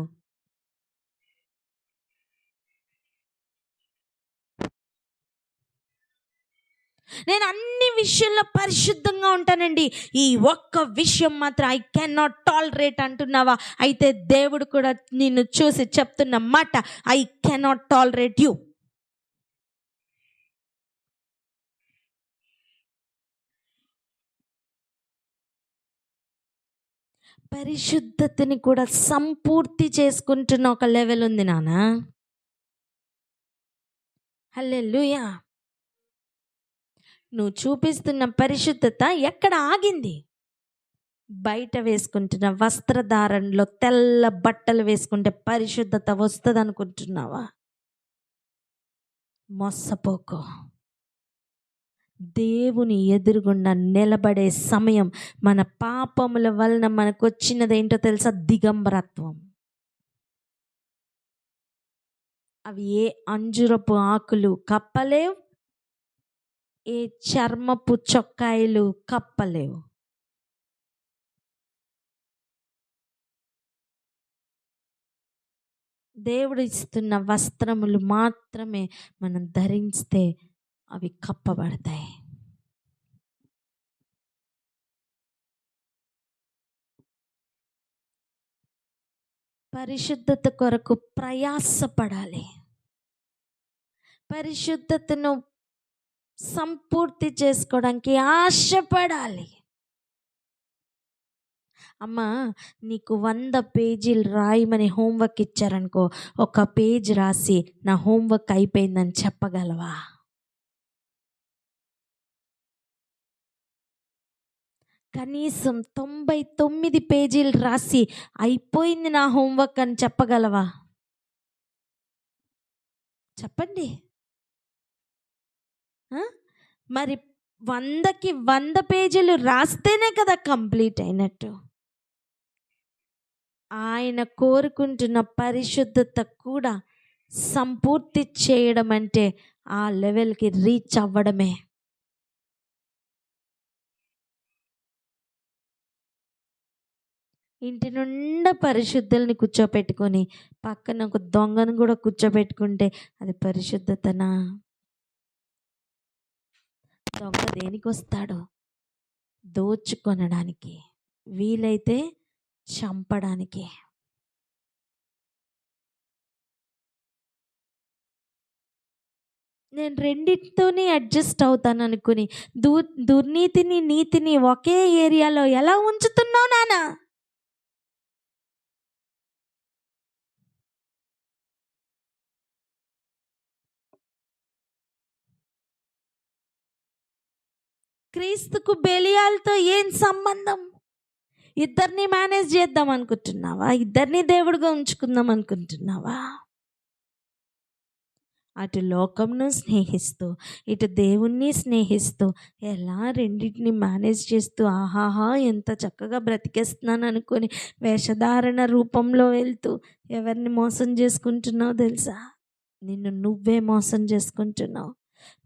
నేను అన్ని విషయంలో పరిశుద్ధంగా ఉంటానండి, ఈ ఒక్క విషయం మాత్రం ఐ కెన్ నాట్ టాలరేట్ అంటున్నావా? అయితే దేవుడు కూడా నిన్ను చూసి చెప్తున్న మాట, I can not tolerate you. పరిశుద్ధతని కూడా సంపూర్తి చేసుకుంటున్న ఒక లెవెల్ ఉంది నాన్న. హల్లెలూయా. నువ్వు చూపిస్తున్న పరిశుద్ధత ఎక్కడ ఆగింది? బయట వేసుకుంటున్న వస్త్రధారణలో తెల్ల బట్టలు వేసుకుంటే పరిశుద్ధత వస్తుంది అనుకుంటున్నావా? మోసపోకో. దేవుని ఎదురుగుండా నిలబడే సమయం, మన పాపముల వలన మనకు వచ్చినది ఏంటో తెలుసా? దిగంబరత్వం. అవి ఏ అంజురపు ఆకులు కప్పలేవు, ఏ చర్మపు చొక్కాయలు కప్పలేవు. దేవుడు ఇస్తున్న వస్త్రములు మాత్రమే మనం ధరిస్తే అవి కప్పబడతాయి. పరిశుద్ధత కొరకు ప్రయాసపడాలి. పరిశుద్ధతను సంపూర్తి చేసుకోవడానికి ఆశపడాలి. అమ్మా, నీకు 100 పేజీలు రాయమని హోంవర్క్ ఇచ్చారనుకో, ఒక పేజ్ రాసి నా హోంవర్క్ అయిపోయిందని చెప్పగలవా? కనీసం 99 పేజీలు రాసి అయిపోయింది నా హోంవర్క్ అని చెప్పగలవా? చెప్పండి. మరి 100కి 100 పేజీలు రాస్తేనే కదా కంప్లీట్ అయినట్టు. ఆయన కోరుకుంటున్న పరిశుద్ధత కూడా సంపూర్తి చేయడం అంటే ఆ లెవెల్కి రీచ్ అవ్వడమే. ఇంటి నుండా పరిశుద్ధుల్ని కూర్చోపెట్టుకొని పక్కన ఒక దొంగను కూడా కూర్చోపెట్టుకుంటే అది పరిశుద్ధతనా? దొంగ దేనికి వస్తాడు? దోచుకొనడానికి, వీలైతే చంపడానికి. నేను రెండింటితోనే అడ్జస్ట్ అవుతాను అనుకుని దుర్నీతిని నీతిని ఒకే ఏరియాలో ఎలా ఉంచుతున్నావు నాన్న? క్రీస్తుకు బెలియాలతో ఏం సంబంధం? ఇద్దరిని మేనేజ్ చేద్దాం అనుకుంటున్నావా? ఇద్దరిని దేవుడిగా ఉంచుకుందాం అనుకుంటున్నావా? అటు లోకంను స్నేహిస్తూ, ఇటు దేవుణ్ణి స్నేహిస్తూ, ఎలా రెండింటిని మేనేజ్ చేస్తూ ఆహాహా ఎంత చక్కగా బ్రతికేస్తున్నాను అనుకొని వేషధారణ రూపంలో వెళ్తూ ఎవరిని మోసం చేసుకుంటున్నావు తెలుసా? నిన్ను నువ్వే మోసం చేసుకుంటున్నావు.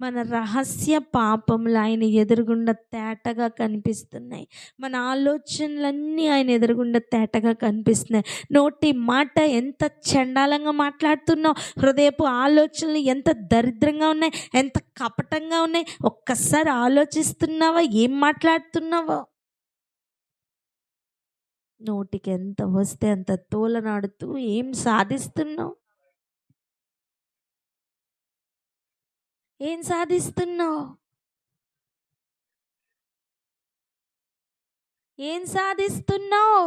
మన రహస్య పాపములు ఆయన ఎదురుగుండా తేటగా కనిపిస్తున్నాయి. మన ఆలోచనలన్నీ ఆయన ఎదురుగుండా తేటగా కనిపిస్తున్నాయి. నోటి మాట ఎంత చండాలంగా మాట్లాడుతున్నావు, హృదయపు ఆలోచనలు ఎంత దరిద్రంగా ఉన్నాయి, ఎంత కపటంగా ఉన్నాయి. ఒక్కసారి ఆలోచిస్తున్నావా ఏం మాట్లాడుతున్నావో? నోటికి ఎంత వస్తే అంత తోలనాడుతూ ఏం సాధిస్తున్నావు? ఏం సాధిస్తున్నావు? ఏం సాధిస్తున్నావు?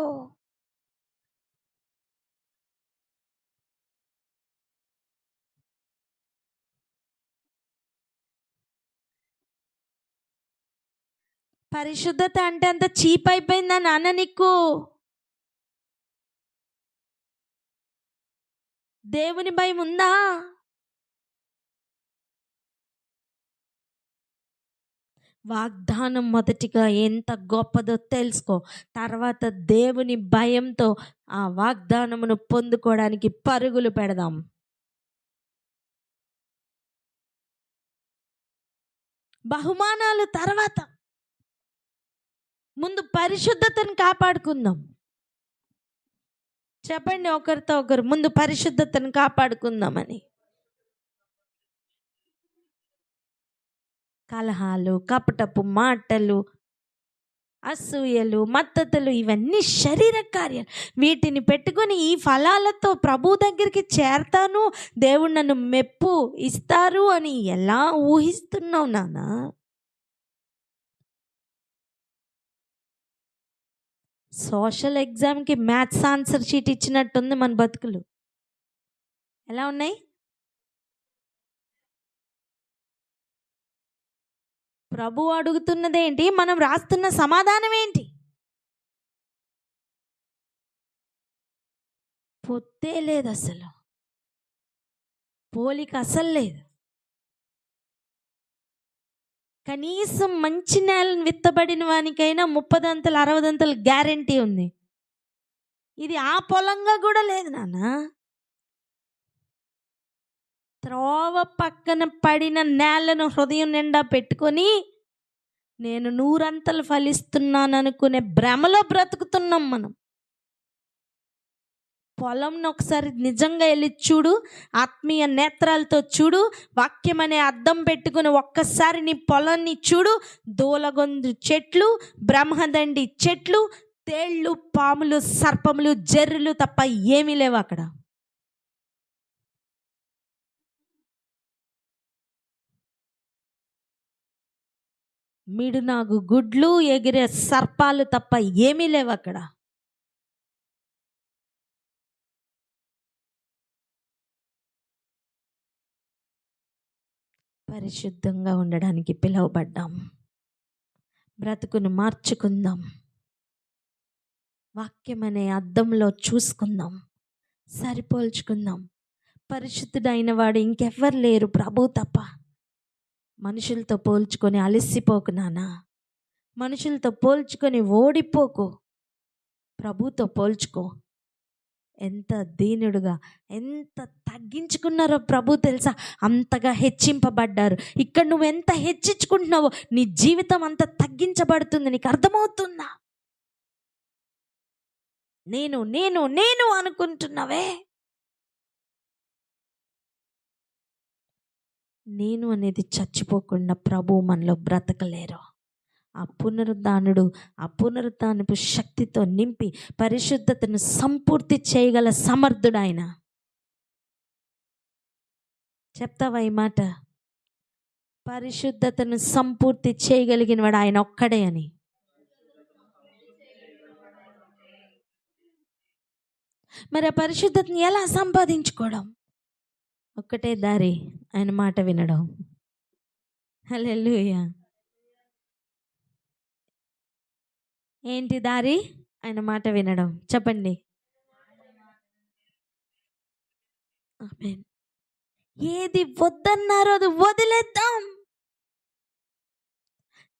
పరిశుద్ధత అంటే అంత చీప్ అయిపోయిందా నాన్న నీకు? దేవుని భయం ఉందా? వాగ్దానం మొదటిగా ఎంత గొప్పదో తెలుసుకో. తర్వాత దేవుని భయంతో ఆ వాగ్దానమును పొందుకోవడానికి పరుగులు పెడదాం. బహుమానాలు తర్వాత, ముందు పరిశుద్ధతను కాపాడుకుందాం. చెప్పండి ఒకరితో ఒకరు, ముందు పరిశుద్ధతను కాపాడుకుందామని. కలహాలు, కపటపు మాటలు, అసూయలు, మత్తతులు, ఇవన్నీ శరీర కార్యాలు. వీటిని పెట్టుకొని ఈ ఫలాలతో ప్రభు దగ్గరికి చేరతాను, దేవుడు నన్ను మెప్పు ఇస్తారు అని ఎలా ఊహిస్తున్నావు నాన్న? సోషల్ ఎగ్జామ్కి మ్యాథ్స్ ఆన్సర్ షీట్ ఇచ్చినట్టుంది మన బతుకులు. ఎలా ఉన్నాయి? ప్రభు అడుగుతున్నదేంటి, మనం రాస్తున్న సమాధానం ఏంటి? పొత్తే లేదు, అసలు పోలిక అసలు లేదు. కనీసం మంచి నేలను విత్తబడిన వానికైనా 30 60 గ్యారెంటీ ఉంది. ఇది ఆ పొలంగా కూడా లేదు నాన్న. త్రోవ పక్కన పడిన నేలను హృదయం నిండా పెట్టుకొని నేను 100 ఫలిస్తున్నాను అనుకునే భ్రమలో బ్రతుకుతున్నాం మనం. పొలంను ఒకసారి నిజంగా వెళ్ళి చూడు, ఆత్మీయ నేత్రాలతో చూడు, వాక్యం అనే అద్దం పెట్టుకుని ఒక్కసారి నీ పొలాన్ని చూడు. దూలగొందు చెట్లు, బ్రహ్మదండి చెట్లు, తేళ్ళు, పాములు, సర్పములు, జర్రులు తప్ప ఏమీ లేవు అక్కడ. మిడునాగు గుడ్లు, ఎగిరే సర్పాలు తప్ప ఏమీ లేవు అక్కడ. పరిశుద్ధంగా ఉండడానికి పిలువబడ్డాం. బ్రతుకును మార్చుకుందాం. వాక్యం అనే అద్దంలో చూసుకుందాం, సరిపోల్చుకుందాం. పరిశుద్ధుడైన వాడు ఇంకెవ్వరు లేరు, ప్రభు తప్ప. మనుషులతో పోల్చుకొని అలసిపోకు నాన్న. మనుషులతో పోల్చుకొని ఓడిపోకు. ప్రభుతో పోల్చుకో. ఎంత దీనుడుగా, ఎంత తగ్గించుకున్నారో ప్రభు తెలుసా? అంతగా హెచ్చింపబడ్డారు. ఇక్కడ నువ్వు ఎంత హెచ్చించుకుంటున్నావో నీ జీవితం అంత తగ్గించబడుతుంది. నీకు అర్థమవుతుందా? నేను నేను నేను అనుకుంటున్నావే, నేను అనేది చచ్చిపోకుండా ప్రభు మనలో బ్రతకలేరు. ఆ పునరుద్ధానుడు ఆ పునరుద్ధానపు శక్తితో నింపి పరిశుద్ధతను సంపూర్తి చేయగల సమర్థుడు ఆయన. చెప్తావా ఈ మాట? పరిశుద్ధతను సంపూర్తి చేయగలిగిన వాడు ఆయన ఒక్కడే అని. మరి ఆ పరిశుద్ధతని ఎలా సంపాదించుకోవడం? ఒక్కటే దారి, ఆయన మాట వినడం. హల్లెలూయా. ఏంటి దారి? ఆయన మాట వినడం. చెప్పండి. ఆమేన్. ఏది వద్దన్నారో అది వదిలేద్దాం.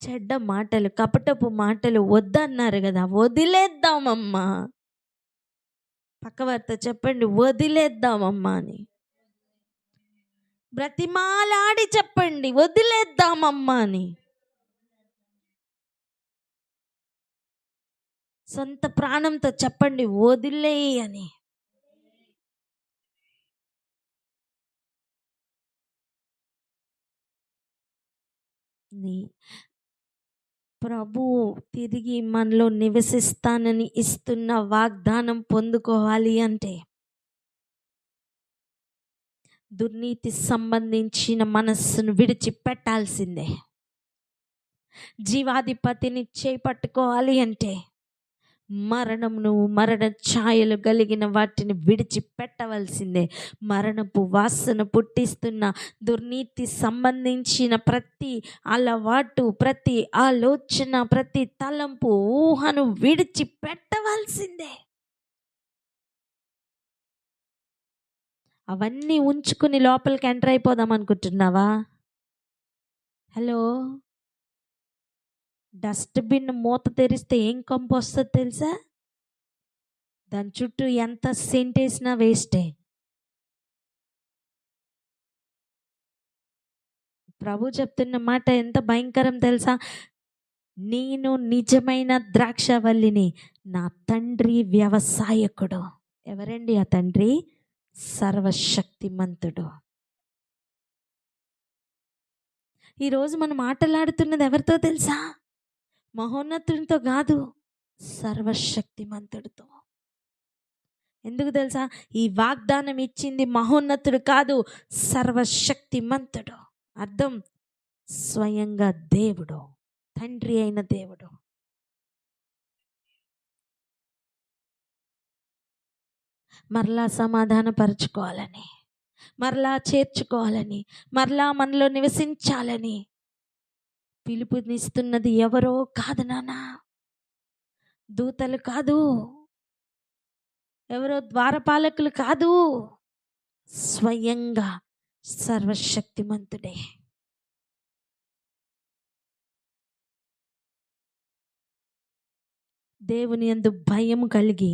చెడ్డ మాటలు, కపటపు మాటలు వద్దన్నారు కదా, వదిలేద్దామమ్మా. పక్కవారితో చెప్పండి, వదిలేద్దామమ్మా అని. బ్రతిమాలాడి చెప్పండి, వదిలేద్దామమ్మా అని. సొంత ప్రాణంతో చెప్పండి, వదిలేయి అని. ప్రభువు తిరిగి మనలో నివసిస్తానని ఇస్తున్న వాగ్దానం పొందుకోవాలి అంటే దుర్నీతి సంబంధించిన మనస్సును విడిచిపెట్టాల్సిందే. జీవాధిపతిని చేపట్టుకోవాలి అంటే మరణమును, మరణ ఛాయలు కలిగిన వాటిని విడిచిపెట్టవలసిందే. మరణపు వాసన పుట్టిస్తున్న దుర్నీతి సంబంధించిన ప్రతి అలవాటు, ప్రతి ఆలోచన, ప్రతి తలంపు, ఊహను విడిచిపెట్టవలసిందే. అవన్నీ ఉంచుకుని లోపలికి ఎంటర్ అయిపోదాం అనుకుంటున్నావా? హలో, డస్ట్బిన్ మూత తెరిస్తే ఏం కంపు వస్తుందో తెలుసా? దాని చుట్టూ ఎంత సెంట్ వేసినా వేస్టే. ప్రభు చెప్తున్న మాట ఎంత భయంకరం తెలుసా? నేను నిజమైన ద్రాక్షవల్లిని, నా తండ్రి వ్యవసాయకుడు. ఎవరండి ఆ తండ్రి? సర్వశక్తిమంతుడు. ఈరోజు మనం మాట్లాడుతున్నది ఎవరితో తెలుసా? మహోన్నతుడితో కాదు, సర్వశక్తిమంతుడితో. ఎందుకు తెలుసా? ఈ వాగ్దానం ఇచ్చింది మహోన్నతుడు కాదు, సర్వశక్తిమంతుడు. అర్థం, స్వయంగా దేవుడు, తండ్రి అయిన దేవుడు. మరలా సమాధానపరచుకోవాలని, మరలా చేర్చుకోవాలని, మరలా మనలో నివసించాలని పిలుపునిస్తున్నది ఎవరో కాదు నాన్న, దూతలు కాదు, ఎవరో ద్వారపాలకులు కాదు, స్వయంగా సర్వశక్తిమంతుడే. దేవుని యందు భయం కలిగి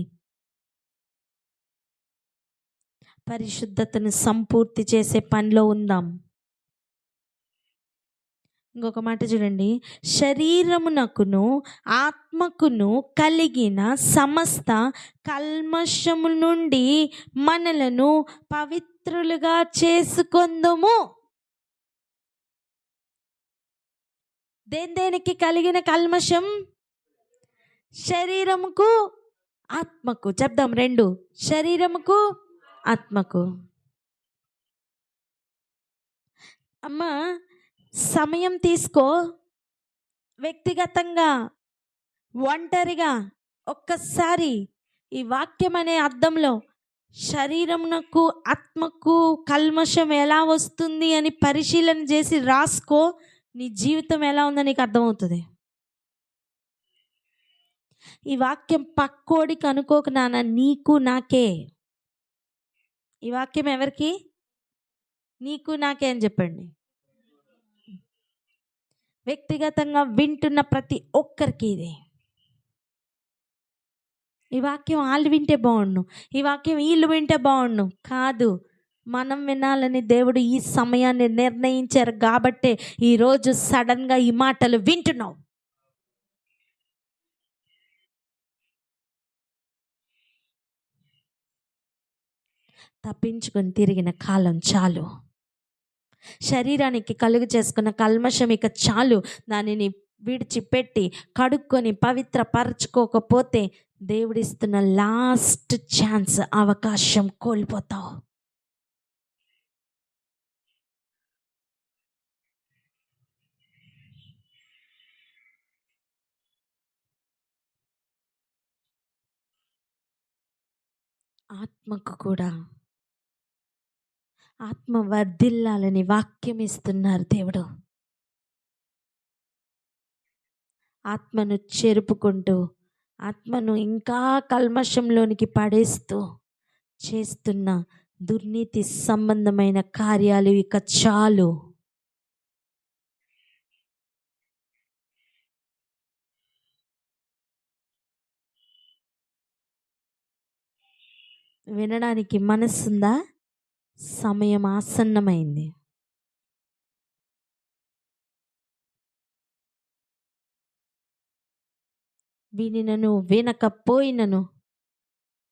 పరిశుద్ధతను సంపూర్తి చేసే పనిలో ఉందాం. ఇంకొక మాట చూడండి, శరీరమునకును ఆత్మకును కలిగిన సమస్త కల్మషము నుండి మనలను పవిత్రులుగా చేసుకొందుము. దేనికి కలిగిన కల్మషం? శరీరముకు, ఆత్మకు. చెప్దాం రెండు, శరీరముకు, ఆత్మకు. అమ్మా, సమయం తీసుకో, వ్యక్తిగతంగా, ఒంటరిగా ఒక్కసారి ఈ వాక్యం అనే అర్థంలో శరీరమునకు, ఆత్మకు కల్మషం ఎలా వస్తుంది అని పరిశీలన చేసి రాసుకో. నీ జీవితం ఎలా ఉందో నీకు అర్థమవుతుంది. ఈ వాక్యం పక్కోడికి అనుకోకు నాన్న, నీకు నాకే. ఈ వాక్యం ఎవరికి? నీకు నాకే అని చెప్పండి. వ్యక్తిగతంగా వింటున్న ప్రతి ఒక్కరికి ఇది. ఈ వాక్యం వాళ్ళు వింటే బాగుండు, ఈ వాక్యం వీళ్ళు వింటే బాగుండు కాదు. మనం వినాలని దేవుడు ఈ సమయాన్ని నిర్ణయించారు కాబట్టే ఈరోజు సడన్గా ఈ మాటలు వింటున్నావు. తప్పించుకొని తిరిగిన కాలం చాలు. శరీరానికి కలుగు చేసుకున్న కల్మషం ఇక చాలు. దానిని విడిచిపెట్టి కడుక్కొని పవిత్రపరచుకోకపోతే దేవుడిస్తున్న లాస్ట్ ఛాన్స్, అవకాశం కోల్పోతావు. ఆత్మకు కూడా, ఆత్మ వర్ధిల్లాలని వాక్యం ఇస్తున్నారు దేవుడు. ఆత్మను చెరుపుకుంటూ, ఆత్మను ఇంకా కల్మషంలోనికి పడేస్తూ చేస్తున్న దుర్నీతి సంబంధమైన కార్యాలు ఇక చాలు. వినడానికి మనసుందా? సమయం ఆసన్నమైంది. వినినను వినకపోయినను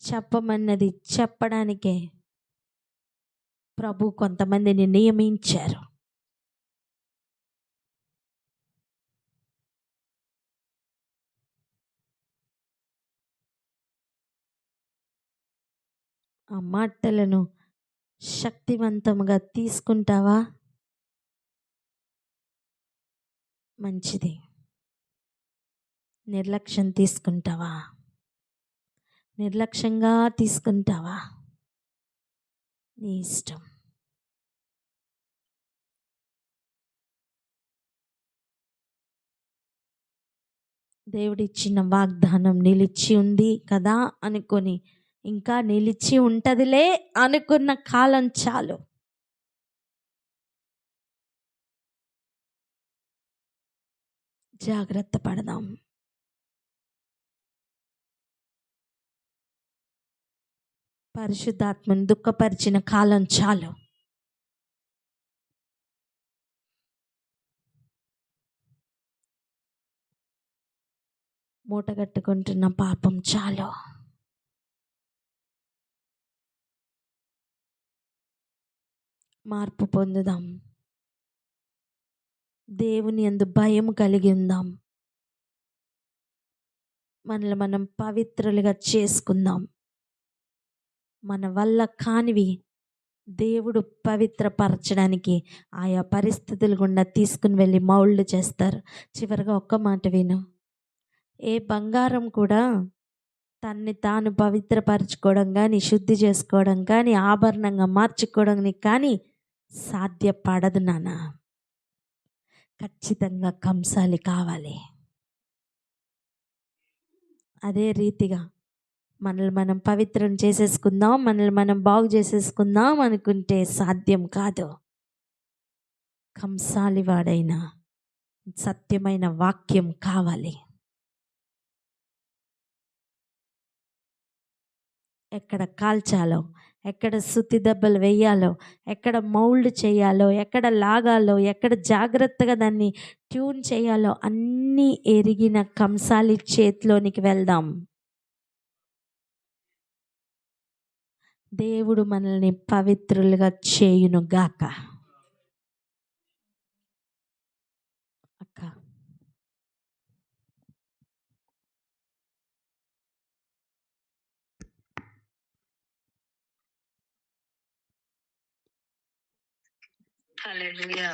చెప్పమన్నది చెప్పడానికే ప్రభు కొంతమందిని నియమించారు. ఆ మాటలను శక్తివంతముగా తీసుకుంటావా? మంచిది. నిర్లక్ష్యం తీసుకుంటావా? నిర్లక్ష్యంగా తీసుకుంటావా? నీ ఇష్టం. దేవుడిచ్చిన వాగ్దానం నిలిచి ఉంది కదా అనుకొని, ఇంకా నిలిచి ఉంటదిలే అనుకున్న కాలం చాలు. జాగ్రత్త పడదాం. పరిశుద్ధాత్మను దుఃఖపరిచిన కాలం చాలు. మూటగట్టుకుంటున్న పాపం చాలు. మార్పు పొందుదాం. దేవుని యందు భయం కలిగి ఉందాం. మనల్ని మనం పవిత్రులుగా చేసుకుందాం. మన వల్ల కానివి దేవుడు పవిత్రపరచడానికి ఆయా పరిస్థితుల గుండా తీసుకుని వెళ్ళి మౌల్డ్ చేస్తారు. చివరిగా ఒక్క మాట విను. ఏ బంగారం కూడా తన్ని తాను పవిత్రపరచుకోవడం కానీ, శుద్ధి చేసుకోవడం కానీ, ఆభరణంగా మార్చుకోవడం కానీ సాధ్యపడదు నాన్న. ఖచ్చితంగా కంసాలి కావాలి. అదే రీతిగా మనల్ని మనం పవిత్రం చేసేసుకుందాం, మనల్ని మనం బాగు చేసేసుకుందాం అనుకుంటే సాధ్యం కాదు. కంసాలివాడైన సత్యమైన వాక్యం కావాలి. ఎక్కడ కాల్చాలో, ఎక్కడ సుత్తి దెబ్బలు వేయాలో, ఎక్కడ మౌల్డ్ చేయాలో, ఎక్కడ లాగాలో, ఎక్కడ జాగ్రత్తగా దాన్ని ట్యూన్ చేయాలో అన్నీ ఎరిగిన కంసాలి చేతిలోనికి వెళ్దాం. దేవుడు మనల్ని పవిత్రులుగా చేయును గాక. అక్క హల్లెలూయా.